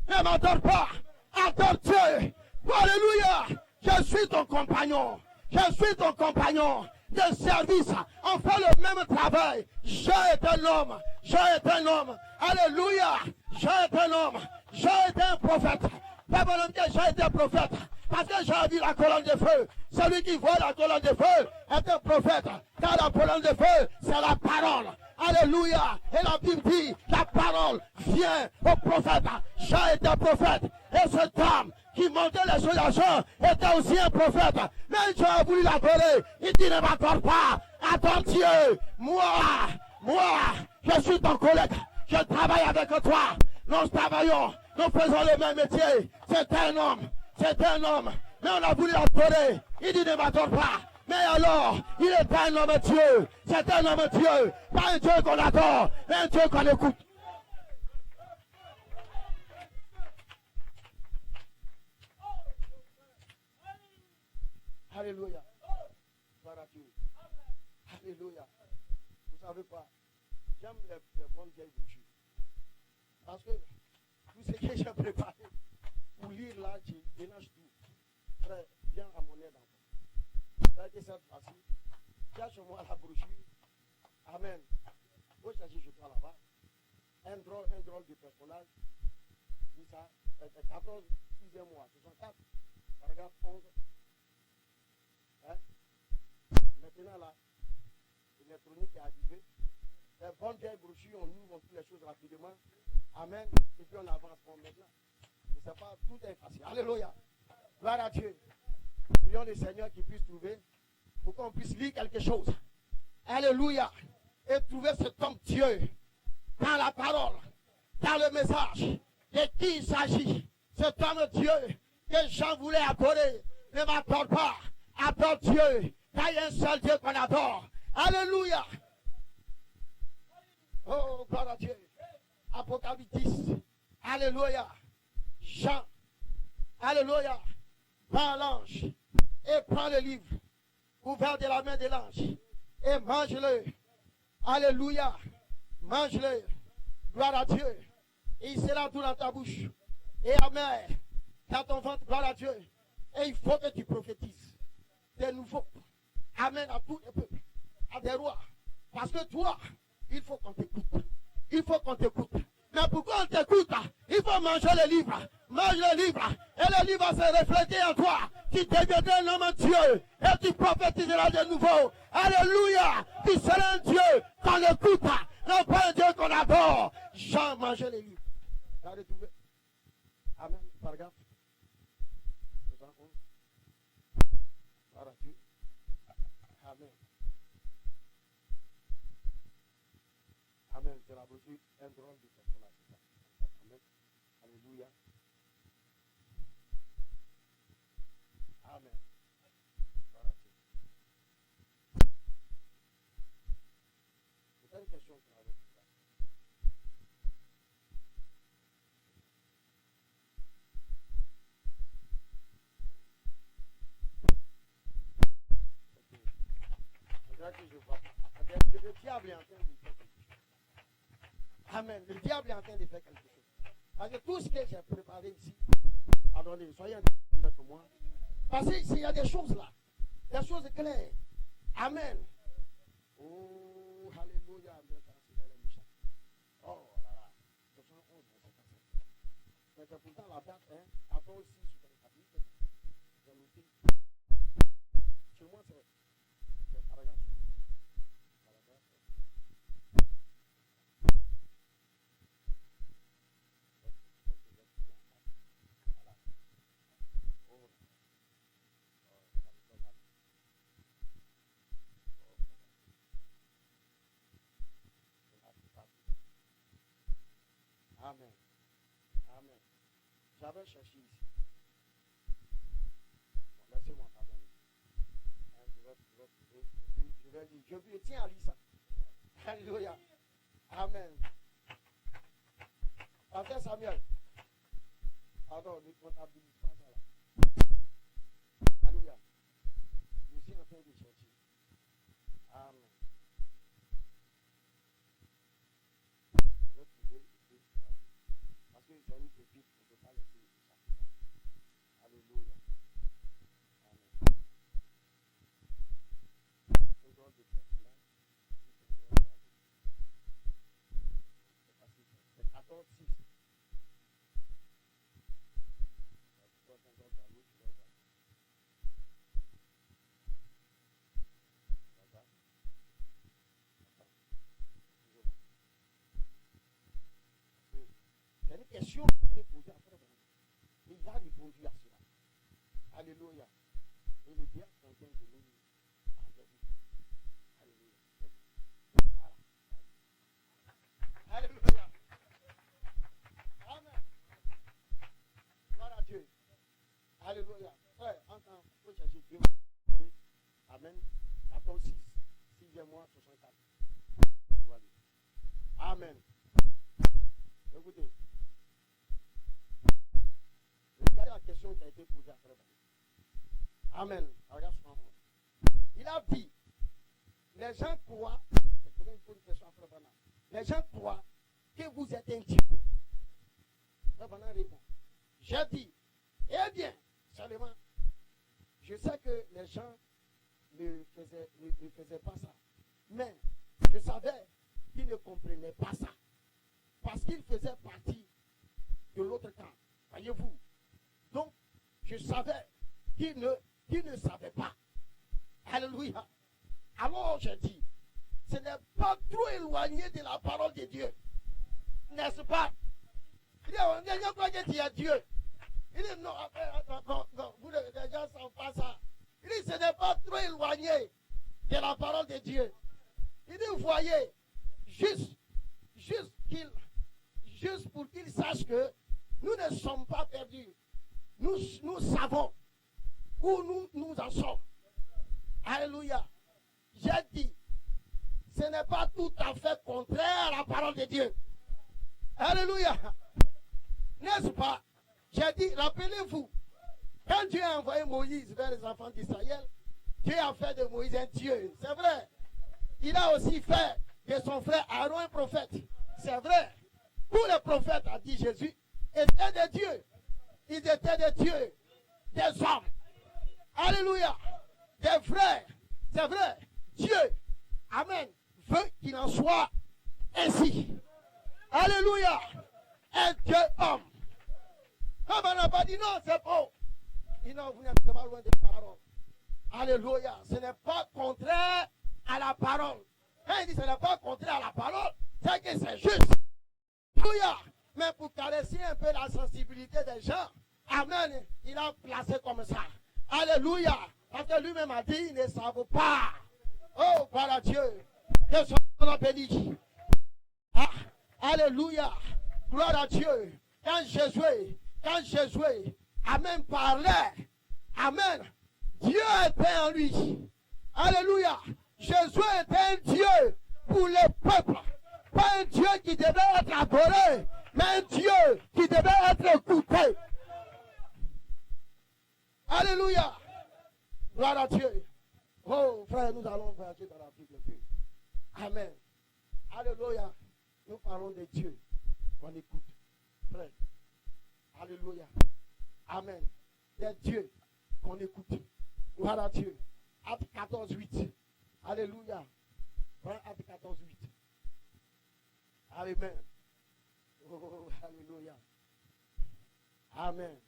Ne m'adore pas. Adore Dieu. Alléluia. Je suis ton compagnon. Je suis ton compagnon de service. On fait le même travail. Je est un homme. Je est un homme. Alléluia. Je est un homme. Je est un prophète. Je est un prophète. Parce que j'ai vu la colonne de feu. Celui qui voit la colonne de feu est un prophète. Car la colonne de feu, c'est la parole. Alléluia. Et la Bible dit, la parole vient au prophète. J'ai été prophète. Et cet homme qui montait les choses à Jean était aussi un prophète. Mais Dieu a voulu l'adorer. Il dit, ne m'adore pas. Adore Dieu. Moi, je suis ton collègue. Je travaille avec toi. Nous travaillons. Nous faisons le même métier. C'est un homme. C'est un homme. Mais on a voulu l'adorer. Il dit, ne m'adore pas. Mais alors, il est un homme Dieu. C'est un homme Dieu. Pas un Dieu qu'on adore, mais un Dieu qu'on écoute. Alléluia. Gloire à Dieu. Alléluia. Vous savez quoi? J'aime les bonnes vieilles bouchures. Parce que tout ce que j'ai préparé pour lire là, je mélange tout. Frère, viens à mon aide. Ça a été cette fois-ci. Cherche moi la brochure. Amen. Vous cherchez chez toi là-bas. Un drôle de personnage. Dis ça. 14, 6e mois. 64. Paragraphe 11. Hein? Maintenant là, l'électronique est arrivée. Les bonnes vieilles brochures, on ouvre toutes les choses rapidement. Amen. Et puis on avance pour maintenant. Je ne sais pas, tout est facile. Alléluia. Gloire à Dieu. Prions le Seigneur qui puisse trouver pour qu'on puisse lire quelque chose. Alléluia. Et trouver cet homme Dieu dans la parole, dans le message de qui il s'agit. Cet homme Dieu que Jean voulait adorer. Ne m'adore pas. Adore Dieu. Car il y a un seul Dieu qu'on adore. Alléluia. Oh, gloire à Dieu. Apocalypse 10. Alléluia. Jean. Alléluia. Va à l'ange et prends le livre ouvert de la main de l'ange et mange-le. Alléluia. Mange-le. Gloire à Dieu. Et il sera tout dans ta bouche. Et amen. Dans ton ventre, gloire à Dieu. Et il faut que tu prophétises. De nouveau. Amen à tous les peuples. À des rois. Parce que toi, il faut qu'on t'écoute. Il faut qu'on t'écoute. Mais pourquoi on t'écoute? Il faut manger le livre. Mange le livre. Et le livre va se refléter en toi. Tu deviendras un homme en Dieu. Et tu prophétiseras de nouveau. Alléluia. Tu seras un Dieu qu'on écoute. Non pas un Dieu qu'on adore. Jean mangeait les livres. Regardez tout. Amen. Paragraphe. Gloire à Dieu. Amen. Amen. C'est la beauté, un drôle de personnage. Amen. Alléluia. Amen. Gloire à Dieu. C'est une question qu'on a reçue là. On dirait que je vois. Le diable est en train de faire quelque chose. Amen. Le diable est en train de faire quelque chose. Parce que tout ce que j'ai préparé ici, attendez, soyez indulgents pour moi. Parce qu'il y a des choses là, des choses claires. Amen. Oh, alléluia. Oh là là. 71, c'est pas ça. Mais c'est pourtant la date, hein, après aussi sur les papiers, j'ai noté. Chez moi, c'est paragraphe. Amen. Amen. J'avais cherché ici. Bon, laissez-moi pardonner. Je vais dire, je lui tiens à Lisa. Alléluia. Amen. Pasteur Samuel. Pardon, ne comptabilise pas ça là. Alléluia. Je suis en train de chercher. Amen. Je vais trouver ici. Parce que c'est une pépite, on ne peut pas laisser ça. Alléluia. Amen. Un drôle de personnage. C'est 14, 6. C'est une question qui est posée après. Et il a répondu à cela. Alléluia. Et le diable est en train de nous enlever. Alléluia. Voilà. Alléluia. Amen. Gloire à Dieu. Alléluia. Frère, entends, il faut chercher Dieu. Amen. 14, 6. 6e mois, 64. Voilà. Amen. Écoutez. Regardez la question qui a été posée après. Amen. Regarde ce moment. Il a dit, les gens croient, les gens croient que vous êtes un Dieu. Répond. J'ai dit, eh bien, seulement, je sais que les gens ne faisaient pas ça. Mais je savais qu'ils ne comprenaient pas ça. Parce qu'ils faisaient partie de l'autre camp. Voyez-vous. Donc, je savais qu'ils ne savaient pas. Alléluia. Alors, j'ai dit, ce n'est pas trop éloigné de la parole de Dieu. N'est-ce pas? Il dit, on ne pas dire qu'il y a Dieu. Il dit, non, vous les gens ne savent pas ça. Il dit, ce n'est pas trop éloigné de la parole de Dieu. Il dit, vous voyez, juste pour qu'ils sachent que nous ne sommes pas perdus. Nous savons où nous en sommes. Alléluia. J'ai dit, ce n'est pas tout à fait contraire à la parole de Dieu. Alléluia. N'est-ce pas? J'ai dit, rappelez-vous, quand Dieu a envoyé Moïse vers les enfants d'Israël, Dieu a fait de Moïse un Dieu. C'est vrai. Il a aussi fait de son frère Aaron un prophète. C'est vrai. Tous les prophètes, a dit Jésus, étaient des dieux. Ils étaient des dieux, des hommes. Alléluia. Des frères. C'est vrai. Dieu, amen, veut qu'il en soit ainsi. Alléluia. Un Dieu homme. Comme on n'a pas dit non, c'est faux. Non, vous n'êtes pas loin des paroles. Alléluia. Ce n'est pas contraire à la parole. Quand il dit ce n'est pas contraire à la parole, c'est que c'est juste. Alléluia. Mais pour caresser un peu la sensibilité des gens, amen, il a placé comme ça. Alléluia. Parce que lui-même a dit, ils ne savent pas. Oh, voilà Dieu. Que son nom béni. Ah, alléluia. Gloire à Dieu. Quand Jésus, amen, parlait, amen, Dieu était en lui. Alléluia. Jésus était un Dieu pour le peuple. Pas un Dieu qui devait être adoré, mais un Dieu qui devait être écouté. Alléluia. Gloire à Dieu. Oh, frère, nous allons voyager dans l'Afrique de Dieu. Amen. Alléluia. Nous parlons de Dieu qu'on écoute. Frère. Alléluia. Amen. Des dieux qu'on écoute. Gloire à Dieu. Acte 14, 8. Alléluia. Acte 14, 8. Amen. Oh, alléluia. Amen.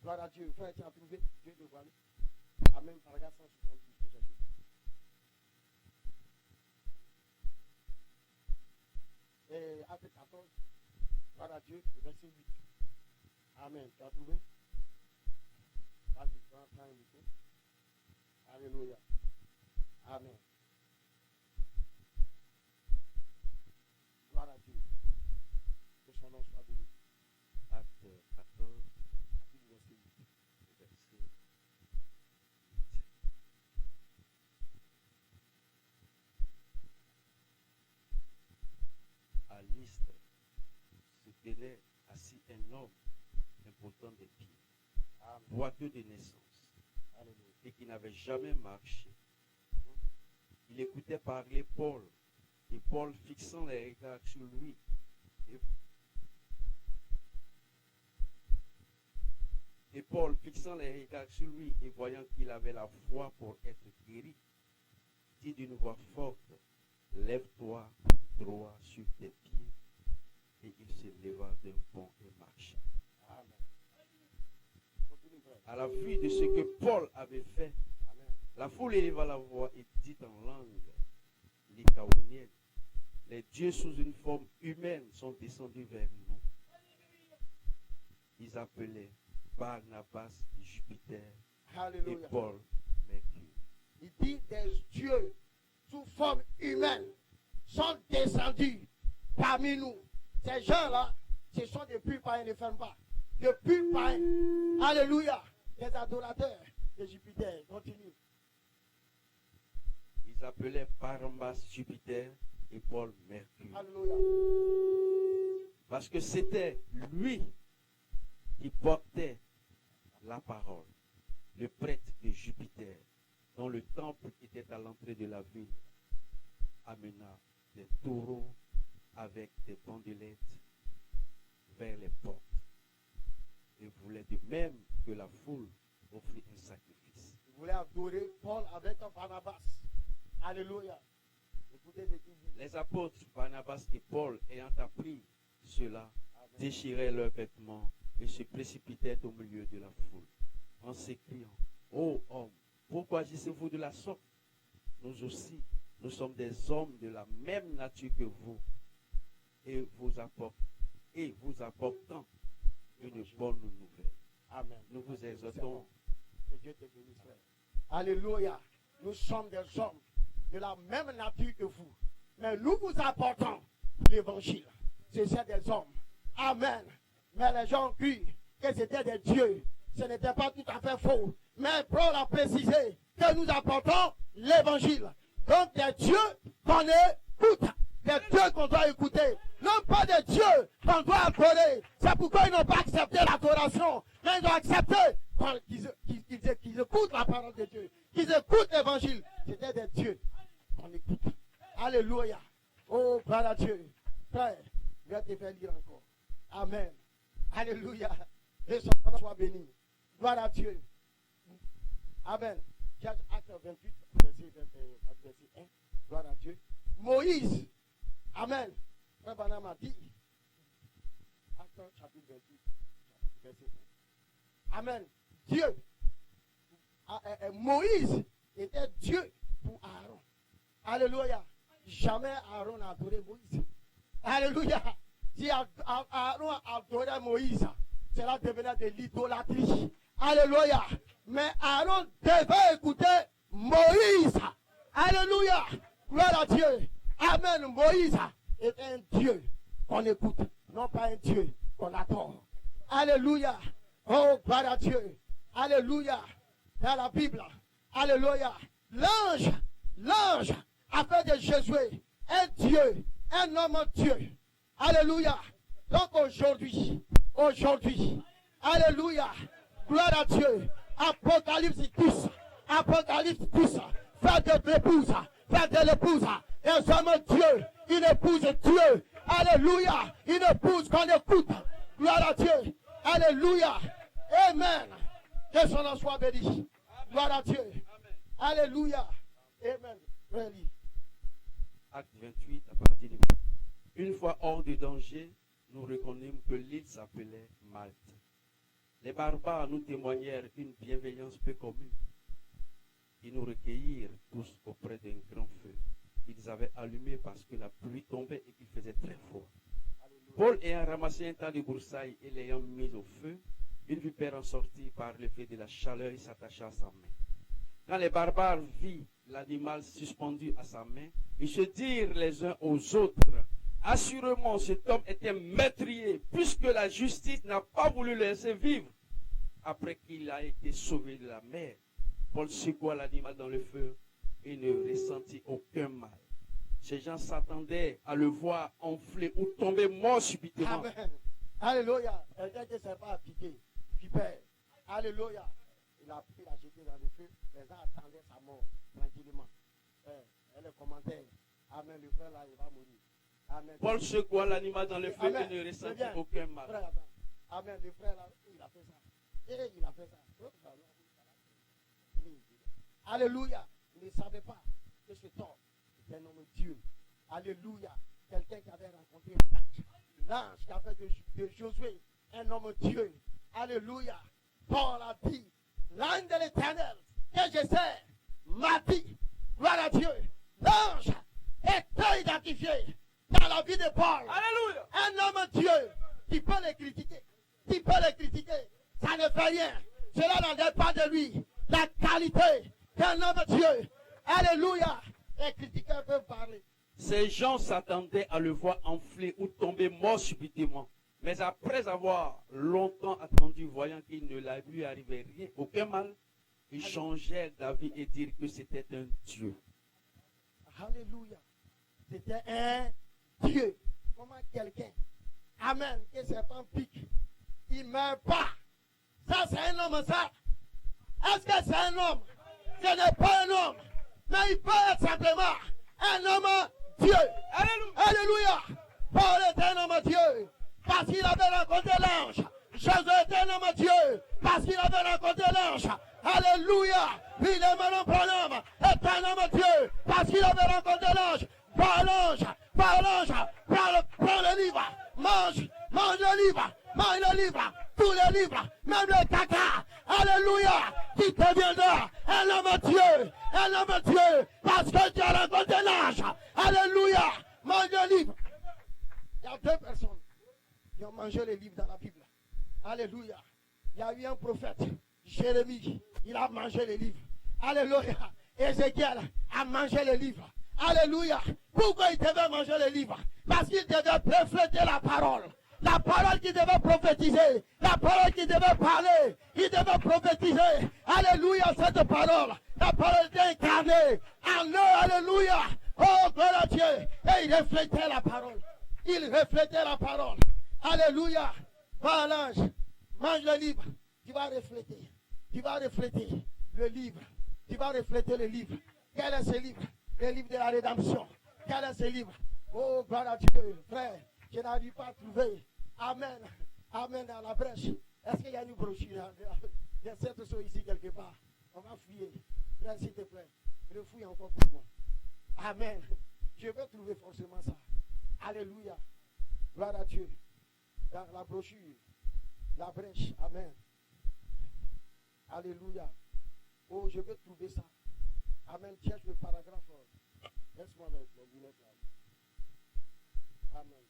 Gloire à Dieu. Frère, tu as trouvé Dieu de voir. Amen. Paragraphe 178. Et acte 14. Gloire à Dieu. Verset 8. Amen. Tu as trouvé? Vas-y, prends un micro. Alléluia. Amen. Gloire à Dieu. Que son nom soit béni. Acte 14, Verset 8. verset 8. À Lystre se tenait assis un homme important des pieds, boiteux de naissance, et qui n'avait jamais marché. Il écoutait parler Paul, et Paul fixant les regards sur lui, et Paul fixant les regards sur lui et voyant qu'il avait la foi pour être guéri, dit d'une voix forte, lève-toi droit sur tes pieds. Et il se leva d'un bond et marcha. À la vue de ce que Paul avait fait, la foule éleva la voix et dit en langue lycaonienne, les dieux sous une forme humaine sont descendus vers nous. Ils appelaient Barnabas Jupiter et Paul Mercure. Il dit des dieux sous forme humaine sont descendus parmi nous. Ces gens-là, ce sont des purs païens, ne ferment pas. Des purs païens. Alléluia. Des adorateurs de Jupiter. Continue. Ils appelaient Barnabas Jupiter et Paul Mercure. Alléluia. Parce que c'était lui qui portait la parole. Le prêtre de Jupiter, dont le temple était à l'entrée de la ville, amena des taureaux avec des bandelettes vers les portes et voulait de même que la foule offrit un sacrifice. Il voulait adorer Paul avec un Barnabas. Alléluia. Écoutez ce qu'il dit. Les apôtres Barnabas et Paul, ayant appris cela, déchiraient leurs vêtements et se précipitaient au milieu de la foule en s'écriant, ô homme, pourquoi agissez-vous de la sorte? Nous aussi, nous sommes des hommes de la même nature que vous et vous apportant une bonne nouvelle. Amen. Nous vous exhortons. Que Dieu te bénisse, frère. Alléluia. Nous sommes des hommes de la même nature que vous. Mais nous vous apportons l'évangile. C'est des hommes. Amen. Mais les gens ont cru que c'était des dieux. Ce n'était pas tout à fait faux. Mais Paul a précisé que nous apportons l'évangile. Donc des dieux qu'on écoute, des dieux qu'on doit écouter, non pas des dieux qu'on doit adorer. C'est pourquoi ils n'ont pas accepté l'adoration, mais ils ont accepté qu'ils écoutent la parole de Dieu, qu'ils écoutent l'évangile. C'était des dieux qu'on écoute. Alléluia. Oh, gloire à Dieu. Frère, je vais te faire lire encore. Amen. Alléluia. Que son nom soit béni. Gloire à Dieu. Amen. Acte 28, verset 1. Gloire à Dieu. Moïse. Amen. Frère Branham a dit. Acte chapitre 28, verset 1. Amen. Dieu. Moïse était Dieu pour Aaron. Alléluia. Jamais Aaron n'a adoré Moïse. Alléluia. Si Aaron adorait Moïse, cela devenait de l'idolâtrie. Alléluia. Mais Aaron devait écouter Moïse. Alléluia. Gloire à Dieu. Amen. Moïse est un Dieu qu'on écoute, non pas un Dieu qu'on adore. Alléluia. Oh, gloire à Dieu. Alléluia. Dans la Bible. Alléluia. L'ange a fait de Jésus un Dieu, un homme Dieu. Alléluia. Donc aujourd'hui, alléluia, gloire à Dieu. Apocalypse 10, fait de l'épouse, un homme Dieu, une épouse Dieu. Alléluia, une épouse qu'on écoute. Gloire à Dieu. Alléluia. Amen. Que son nom soit béni. Gloire à Dieu. Alléluia. Amen. Really. Acte 28, à partir du... Une fois hors du danger, nous reconnûmes que l'île s'appelait Malte. Les barbares nous témoignèrent une bienveillance peu commune. Ils nous recueillirent tous auprès d'un grand feu qu'ils avaient allumé parce que la pluie tombait et qu'il faisait très froid. Paul ayant ramassé un tas de broussailles et l'ayant mis au feu, il vit Père en sortir par l'effet de la chaleur et s'attacha à sa main. Quand les barbares virent l'animal suspendu à sa main, ils se dirent les uns aux autres, assurément cet homme était meurtrier, puisque la justice n'a pas voulu le laisser vivre. Après qu'il a été sauvé de la mer, Paul secoua l'animal dans le feu et ne ressentit aucun mal. Ces gens s'attendaient à le voir enfler ou tomber mort subitement. Amen. Alléluia. Quelqu'un qui ne s'est pas appliqué, qui perd. Alléluia. Il a pris la jeté dans le feu. Les gens attendaient sa mort tranquillement. Et les commentaires. Amen. Le frère là, il va mourir. Amen. Paul secoua l'animal dans le feu Amen. et ne ressentit aucun mal. Frère, amen. Le frère là, il a fait ça. Et il a fait ça. Alléluia. Il ne savait pas que cet homme était un homme Dieu. Alléluia. Quelqu'un qui avait rencontré l'ange qui a fait de Josué un homme Dieu. Alléluia. Paul a dit, l'ange de l'Éternel que je sais m'a dit, gloire à Dieu, l'ange était identifié dans la vie de Paul. Alléluia. Un homme Dieu qui peut les critiquer. Ça ne fait rien. Cela n'enlève pas de lui la qualité d'un homme Dieu. Alléluia. Les critiqueurs peuvent parler. Ces gens s'attendaient à le voir enfler ou tomber mort subitement. Mais après avoir longtemps attendu, voyant qu'il ne lui arrivait rien, aucun mal, ils changèrent d'avis et dirent que c'était un Dieu. Alléluia. C'était un Dieu. Comment quelqu'un, amen, que serpent pique, il ne meurt pas. Ça, c'est un homme, ça. Est-ce que c'est un homme? Ce n'est pas un homme. Mais il peut être simplement un homme Dieu. Alléluia. Alléluia. Paul est un homme Dieu. Parce qu'il avait rencontré l'ange. Jésus était un homme Dieu. Parce qu'il avait rencontré l'ange. Alléluia. Puis le melon Branham est un homme Dieu. Parce qu'il avait rencontré l'ange. Prends l'ange. Prends le livre. Mange le livre. Mange le livre. Tous les livres. Même le caca. Alléluia. Qui deviendra un homme Dieu. Un homme Dieu. Parce que tu as rencontré l'ange. Alléluia. Mange le livre. Il y a deux personnes qui ont mangé les livres dans la Bible. Alléluia. Il y a eu un prophète, Jérémie, il a mangé les livres. Alléluia. Ézéchiel a mangé les livres. Alléluia. Pourquoi il devait manger les livres? Parce qu'il devait refléter la parole. La parole qui devait prophétiser. La parole qui devait parler. Il devait prophétiser. Alléluia, cette parole. La parole était incarnée en eux. Alléluia. Oh, gloire à Dieu. Et il reflétait la parole. Il reflétait la parole. Alléluia. Va à l'ange. Mange le livre. Tu vas refléter. Tu vas refléter le livre. Tu vas refléter le livre. Quel est ce livre? Le livre de la rédemption. Quel est ce livre? Oh, gloire à Dieu. Frère, je n'arrive pas à trouver. Amen. Amen dans la brèche. Est-ce qu'il y a une brochure? Il y a cette chose ici quelque part. On va fouiller. Frère, s'il te plaît, refouille encore pour moi. Amen. Je veux trouver forcément ça. Alléluia. Gloire à Dieu. Dans la brochure, la brèche. Amen. Alléluia. Oh, je veux trouver ça. Amen. Cherche le paragraphe. Laisse-moi avec les lunettes là. Amen.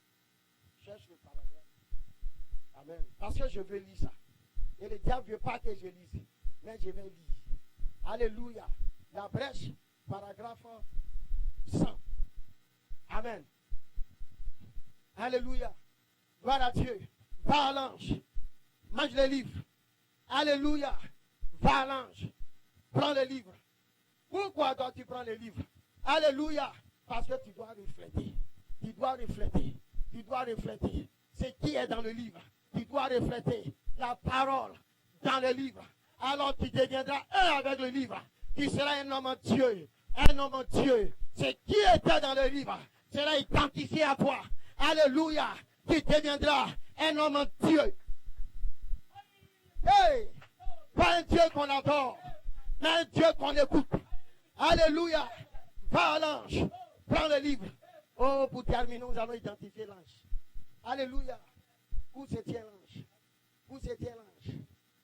Cherche le paragraphe. Amen. Parce que je veux lire ça. Et le diable ne veut pas que je lise. Mais je vais lire. Alléluia. La brèche, paragraphe 100. Amen. Alléluia. Gloire à Dieu. Va à l'ange. Mange le livre. Alléluia. Va à l'ange. Prends le livre. Pourquoi dois-tu prendre le livre? Alléluia. Parce que tu dois refléter. Tu dois refléter. Tu dois refléter ce qui est dans le livre. Tu dois refléter la parole dans le livre. Alors tu deviendras un avec le livre. Tu seras un homme en Dieu. Un homme en Dieu. Ce qui était dans le livre sera identifié à toi. Alléluia. Tu deviendras un homme en Dieu. Hey! Pas un Dieu qu'on adore, mais un Dieu qu'on écoute. Alléluia. Va à l'ange. Prends le livre. Oh, pour terminer, nous allons identifier l'ange. Alléluia. Où se tient l'ange? Où se tient l'ange?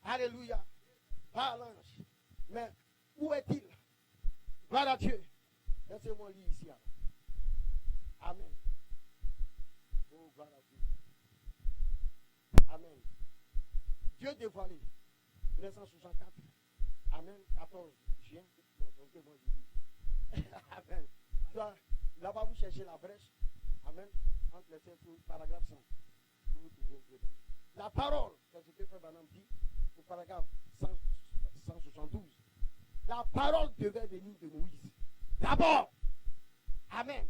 Alléluia. Va à l'ange. Mais où est-il? Gloire à Dieu. Laissez-moi lire ici. Amen. Oh, gloire à Dieu. Amen. Dieu dévoilé. 1964. Amen. 14 juin. Bon, donc moi je dis. Amen. Là-bas, vous cherchez la brèche. Amen. Entre les 5 paragraphe 100. La parole, que je peux faire maintenant dit, au paragraphe 172. La parole devait venir de Moïse. D'abord. Amen.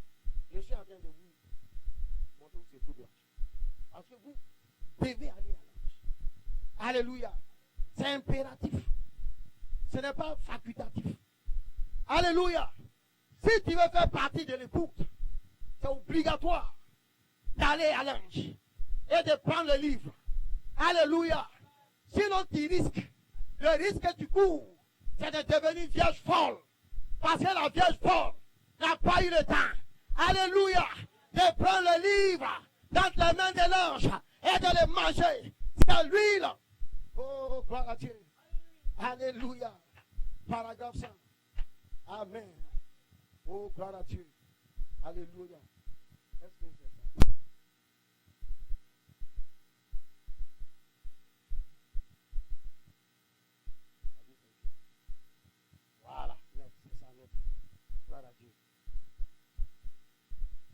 Je suis en train de vous montrer où c'est tout blanc. Parce que vous devez aller à l'ange. Alléluia. C'est impératif. Ce n'est pas facultatif. Alléluia. Si tu veux faire partie de l'écoute, c'est obligatoire d'aller à l'ange et de prendre le livre. Alléluia. Sinon tu risques. Le risque que tu cours, c'est de devenir vierge folle. Parce que la vierge folle n'a pas eu le temps. Alléluia. De prendre le livre dans les mains de l'ange et de le manger. C'est l'huile. Oh, gloire à Dieu. Alléluia. Paragraphe 100. Amen. Oh, gloire à Dieu. Alléluia. Est-ce que c'est ça? Voilà. C'est ça, net. Gloire à Dieu.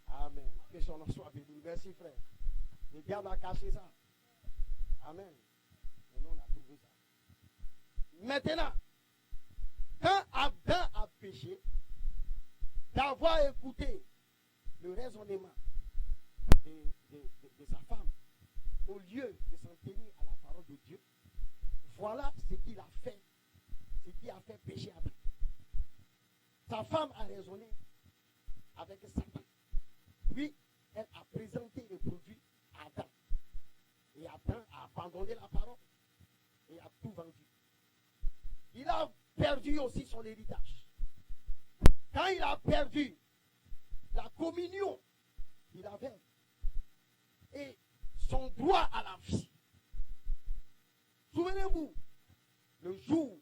Amen. Que son nom soit béni. Merci, frère. Le diable a caché ça. Amen. Mais nous, on a trouvé ça. Maintenant, quand Adam a péché, d'avoir écouté le raisonnement de sa femme, au lieu de s'en tenir à la parole de Dieu, voilà ce qu'il a fait, ce qui a fait pécher Adam. Sa femme a raisonné avec Satan. Puis, elle a présenté le produit à Adam. Et Adam a abandonné la parole et a tout vendu. Il a perdu aussi son héritage. Quand il a perdu la communion qu'il avait et son droit à la vie, souvenez-vous, le jour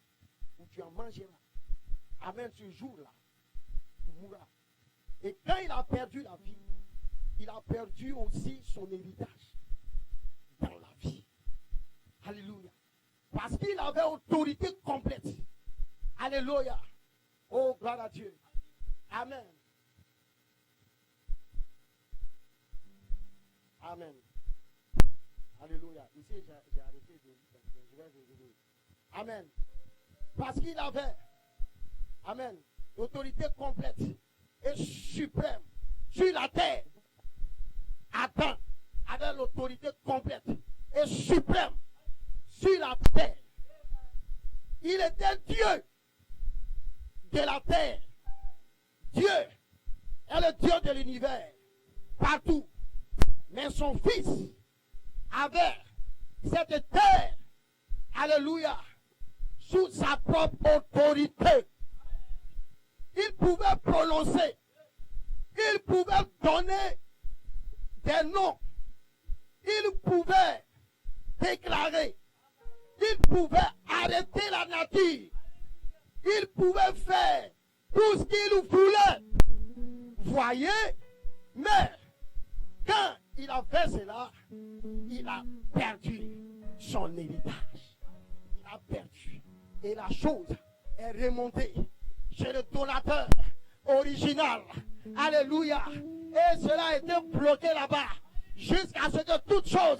où tu en mangeras, amen, ce jour-là, tu mourras. Et quand il a perdu la vie, il a perdu aussi son héritage dans la vie. Alléluia. Parce qu'il avait autorité complète. Alléluia. Oh, gloire à Dieu. Amen. Amen. Alléluia. Ici, j'ai arrêté de je vais résumer. Amen. Parce qu'il avait Amen. L'autorité complète et suprême sur la terre. Adam avait l'autorité complète et suprême sur la terre. Il était Dieu de la terre. Dieu est le Dieu de l'univers, partout. Mais son fils avait cette terre, alléluia, sous sa propre autorité. Il pouvait prononcer, il pouvait donner des noms, il pouvait déclarer, il pouvait arrêter la nature, il pouvait faire tout ce qu'il voulait. Voyez, mais quand il a fait cela, il a perdu son héritage. Il a perdu. Et la chose est remontée chez le donateur original. Alléluia. Et cela a été bloqué là-bas jusqu'à ce que toute chose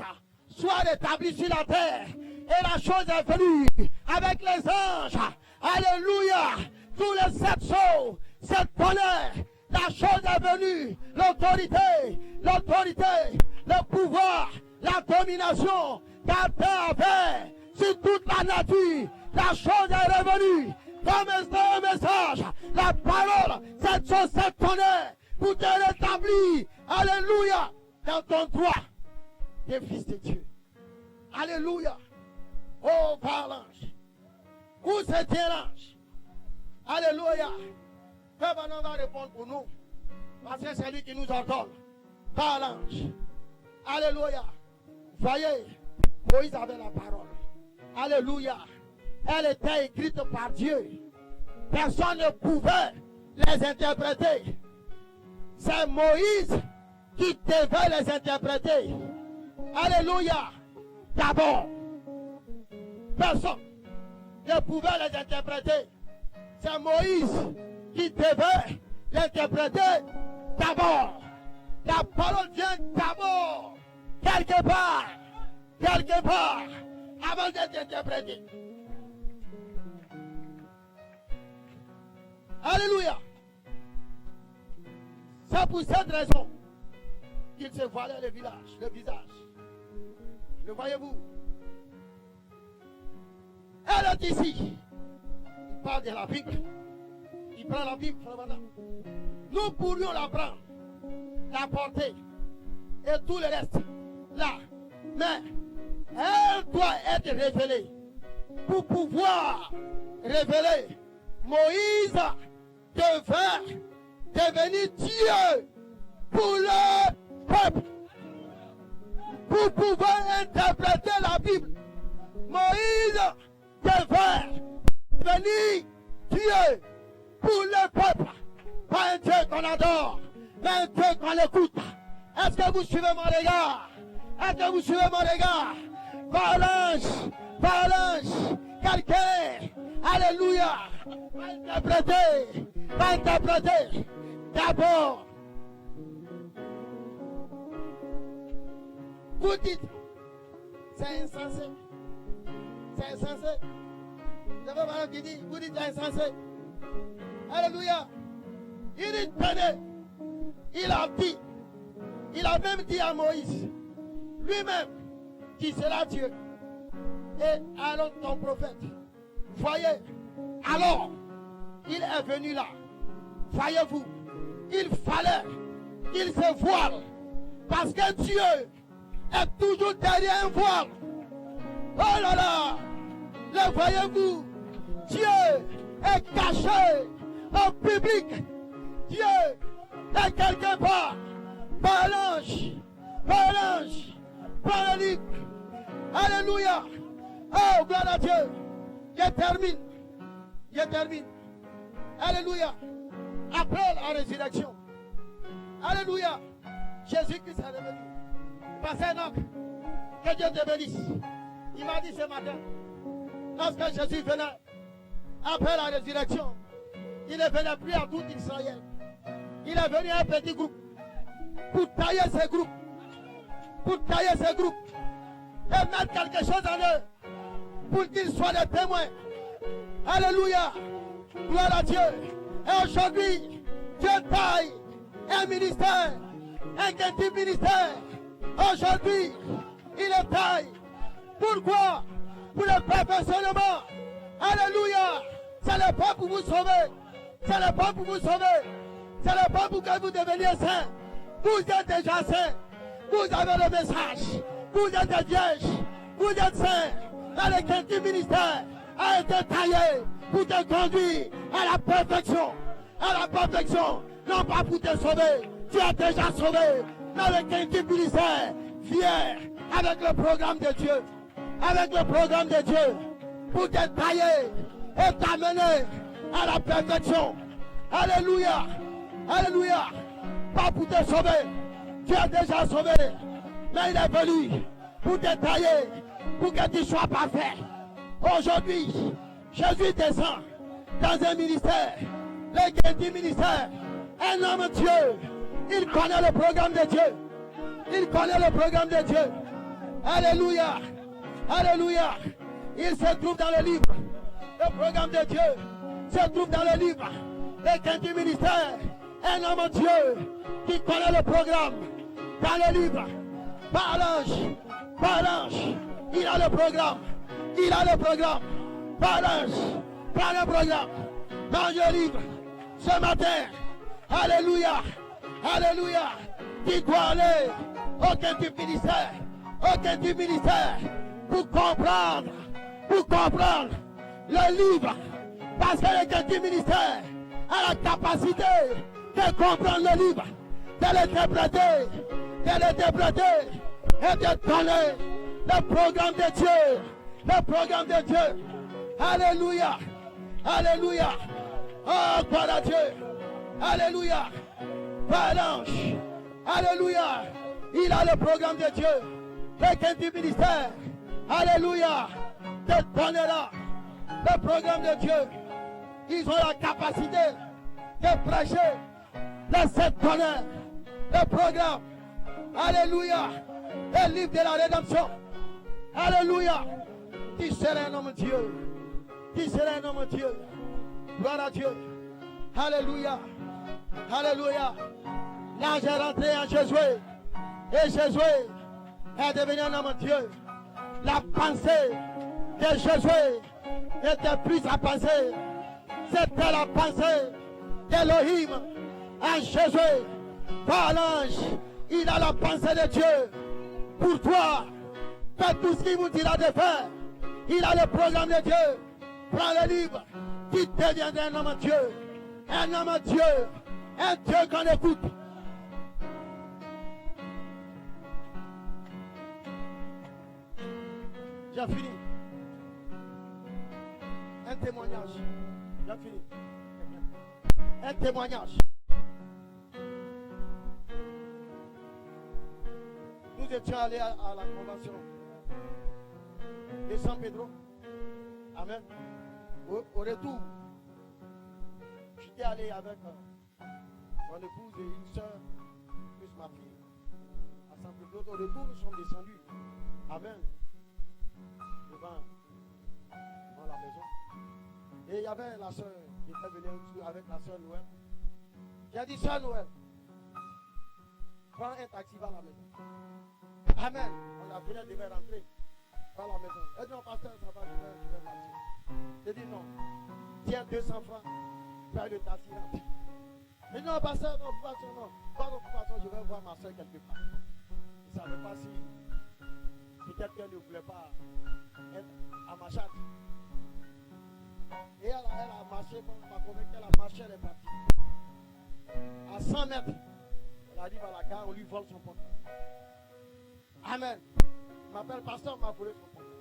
soit rétablie sur la terre. Et la chose est venue avec les anges. Alléluia. Tous les 7 sceaux, 7 tonnerres. La chose est venue. L'autorité, le pouvoir, la domination qu'Adam avait sur toute la nature. La chose est revenue. Comme un message, la parole, cette chose, cette tonnerre, pour te rétablir, alléluia, dans ton droit des fils de Dieu. Alléluia. Oh, par l'ange. Où se tient l'ange? Alléluia. Père Manon va répondre pour nous, parce que c'est lui qui nous ordonne. Par l'ange. Alléluia. Voyez, Moïse avait la parole. Alléluia. Elle était écrite par Dieu. Personne ne pouvait les interpréter. C'est Moïse qui devait les interpréter. Alléluia. D'abord, personne ne pouvait les interpréter. C'est Moïse qui devait l'interpréter d'abord. La parole vient d'abord, quelque part, avant d'être interprétée. Alléluia. C'est pour cette raison qu'il se voilait le visage. Le voyez-vous? Elle est ici. Il parle de la Bible. Il prend la Bible. Nous pourrions la prendre, la porter et tout le reste là. Mais elle doit être révélée pour pouvoir révéler. Moïse devait devenir Dieu pour le peuple. Pour pouvoir interpréter la Bible, Moïse devait devenir Dieu pour le peuple. Pas un Dieu qu'on adore, mais un Dieu qu'on écoute. Est-ce que vous suivez mon regard? Est-ce que vous suivez mon regard? Balance, quelqu'un, alléluia, va interpréter d'abord. Vous dites, c'est insensé. C'est insensé. C'est pas madame qui dit, vous dites c'est insensé. Alléluia. Il dit, tenez, il a même dit à Moïse, lui-même, qui sera Dieu. Et alors ton prophète, voyez, alors, il est venu là. Voyez-vous, il fallait qu'il se voile. Parce que Dieu est toujours derrière un voile. Oh là là, le voyez-vous, Dieu est caché au public. Dieu est quelque part. Par l'ange, par le Luc. Alléluia. Oh, gloire à Dieu. Je termine. Alléluia. Après la résurrection. Alléluia. Jésus-Christ est revenu. Pasteur Enoch, que Dieu te bénisse. Il m'a dit ce matin, lorsque Jésus venait, après la résurrection, il ne venait plus à tout Israël. Il est venu à un petit groupe pour tailler ces groupes. Et mettre quelque chose en eux pour qu'ils soient des témoins. Alléluia. Gloire à Dieu. Et aujourd'hui, Dieu taille un ministère, un petit ministère. Aujourd'hui, il est taille. Pourquoi? Pour le perfectionnement. Alléluia. Ce n'est pas pour vous sauver. Ce n'est pas pour vous sauver. Ce n'est pas pour que vous deveniez saints. Vous êtes déjà saints. Vous avez le message. Vous êtes des vierges. Vous êtes saints. Et le quintième ministère a été taillé pour te conduire à la perfection. À la perfection. Non pas pour te sauver. Tu es déjà sauvé. Mais le quintième ministère vient avec le programme de Dieu. Avec le programme de Dieu. Pour te tailler et t'amener à la perfection. Alléluia. Alléluia. Pas pour te sauver. Tu es déjà sauvé. Mais il est venu pour te tailler, pour que tu sois parfait. Aujourd'hui, Jésus descend dans un ministère, le quintième ministère. Un homme de Dieu. Il connaît le programme de Dieu. Il connaît le programme de Dieu. Alléluia. Alléluia. Il se trouve dans le livre. Le programme de Dieu se trouve dans le livre. Le quintième ministère. Un homme de Dieu qui connaît le programme dans le livre. Par l'ange, il a le programme. Il a le programme. Par l'ange, par le programme. Dans le livre, ce matin, alléluia, alléluia, tu dois aller au quintième ministère, pour comprendre le livre. Parce que le quintième ministère a la capacité de comprendre le livre, de l'interpréter et de donner le programme de Dieu. Le programme de Dieu. Alléluia. Alléluia. Oh, gloire à Dieu. Alléluia. Par l'ange. Alléluia. Il a le programme de Dieu. Le quintième ministère. Alléluia. Te donnera le programme de Dieu. Ils ont la capacité de prêcher les 7 tonnerres. Le programme. Alléluia. Le livre de la rédemption. Alléluia. Tu seras un homme de Dieu. Tu seras un homme de Dieu. Gloire à Dieu. Alléluia. Alléluia. L'ange est rentré en Josué. Et Josué est devenu un homme de Dieu. La pensée de Josué n'était plus sa pensée. C'était la pensée d'Élohim en Josué. Par l'ange, il a la pensée de Dieu. Pour toi, faites tout ce qu'il vous dira de faire. Il a le programme de Dieu. Prends le livre. Tu deviendras un homme de Dieu. Un homme de Dieu. Un Dieu qu'on écoute. J'ai fini. Un témoignage. J'ai fini. Un témoignage. Nous étions allés à la convention de San Pedro. Amen. Au retour, j'étais allé avec mon épouse et une soeur, plus ma fille, à San Pedro. Au retour, nous sommes descendus. Amen. Devant la maison. Et il y avait la soeur qui était venue avec la soeur Noël. J'ai dit, soeur Noël, prends un taxi vers la maison. Amen. On a venu, devait rentrer par la maison. Elle dit, non, pasteur, ça va, je vais partir. J'ai dit, non. Tiens 200 francs, paye le taxi, rentre. Elle dit, non, pasteur, non, non. Pardon, je vais voir ma soeur quelque part. Je ne savais pas si peut-être qu'elle ne voulait pas être à ma charge. Et elle a marché, on m'a convaincu qu'elle a marché, elle est partie. À 100 mètres, elle arrive à la gare, on lui vole son portable. Amen. Il m'appelle pasteur, m'a volé son portable.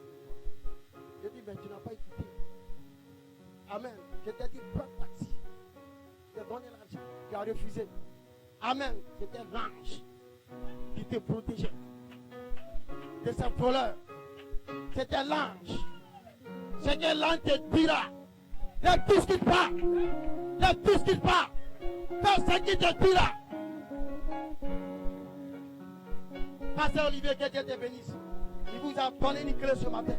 J'ai dit, mais tu n'as pas écouté. Amen. Je t'ai dit, prends le taxi. Je t'ai donné l'argent. Tu as refusé. Amen. C'était l'ange qui te protégeait de ces voleurs. C'était l'ange. C'est que l'ange te dira. De tout ce qu'il parle. De tout ce qu'il parle. Fais ce qu'il te dira. Pasteur Olivier, que Dieu te bénisse. Il vous a donné une clé ce matin.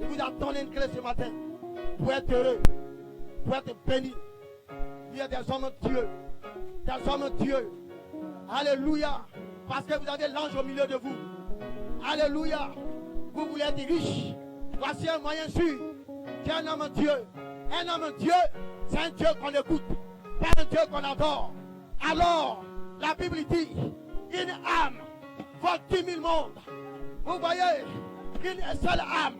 Il vous a donné une clé ce matin. Pour être heureux. pour être béni. Il y a des hommes de Dieu. Des hommes de Dieu. Alléluia. Parce que vous avez l'ange au milieu de vous. Alléluia. Vous voulez être riche. Voici un moyen sûr. Tu es un homme de Dieu. Un homme de Dieu, c'est un Dieu qu'on écoute. Pas un Dieu qu'on adore. Alors, la Bible dit, une âme vaut 10 000 mondes. Vous voyez, une seule âme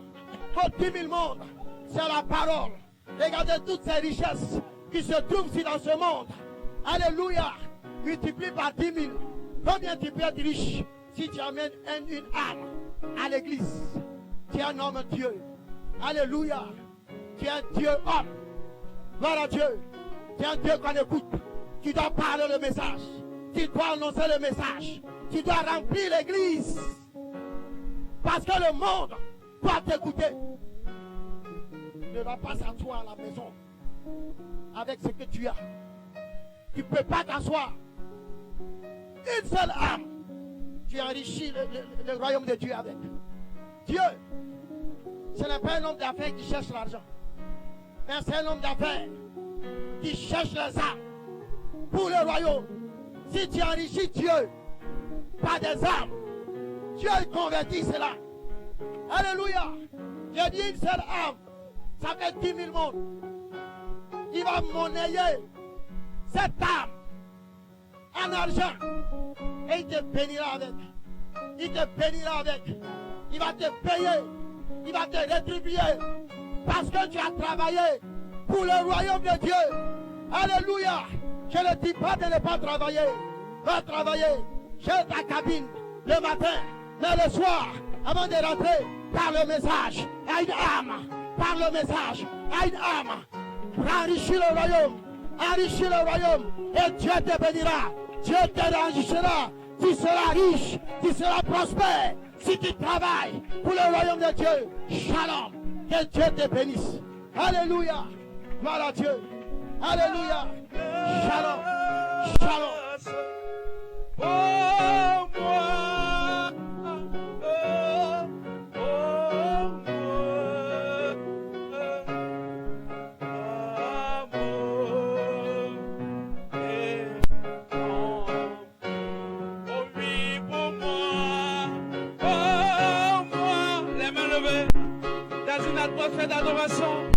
vaut 10 000 mondes. C'est la parole. Regardez toutes ces richesses qui se trouvent ici dans ce monde. Alléluia. Multiplie par 10 000. Combien tu peux être riche si tu amènes une âme à l'église? Tu es un homme de Dieu. Alléluia. Tu es un Dieu homme. Gloire à Dieu. Tu es un Dieu qu'on écoute. Tu dois parler le message. Tu dois annoncer le message. Tu dois remplir l'église. Parce que le monde doit t'écouter. Tu ne dois pas s'asseoir à la maison avec ce que tu as. Tu ne peux pas t'asseoir. Une seule âme. Tu enrichis le royaume de Dieu avec. Dieu, ce n'est pas un homme d'affaires qui cherche l'argent. Mais c'est un homme d'affaires qui cherche les âmes pour le royaume. Si tu enrichis Dieu par des âmes, Dieu convertit cela. Alléluia. J'ai dit une seule âme, ça fait 10 000 mondes. Il va monnayer cette âme en argent et il te bénira avec. Il te bénira avec. Il va te payer. Il va te rétribuer parce que tu as travaillé pour le royaume de Dieu. Alléluia. Je ne dis pas de ne pas travailler. Va travailler. J'ai ta cabine le matin, mais le soir, avant de rentrer, par le message à une âme. Par le message à une âme. Enrichis le royaume. Enrichis le royaume. Et Dieu te bénira. Dieu t'enrichira. Tu seras riche. Tu seras prospère. Si tu travailles pour le royaume de Dieu. Shalom. Que Dieu te bénisse. Alléluia. Gloire à Dieu. Alléluia. Shalom. Shalom. Oh, moi. Dans une atmosphère d'adoration.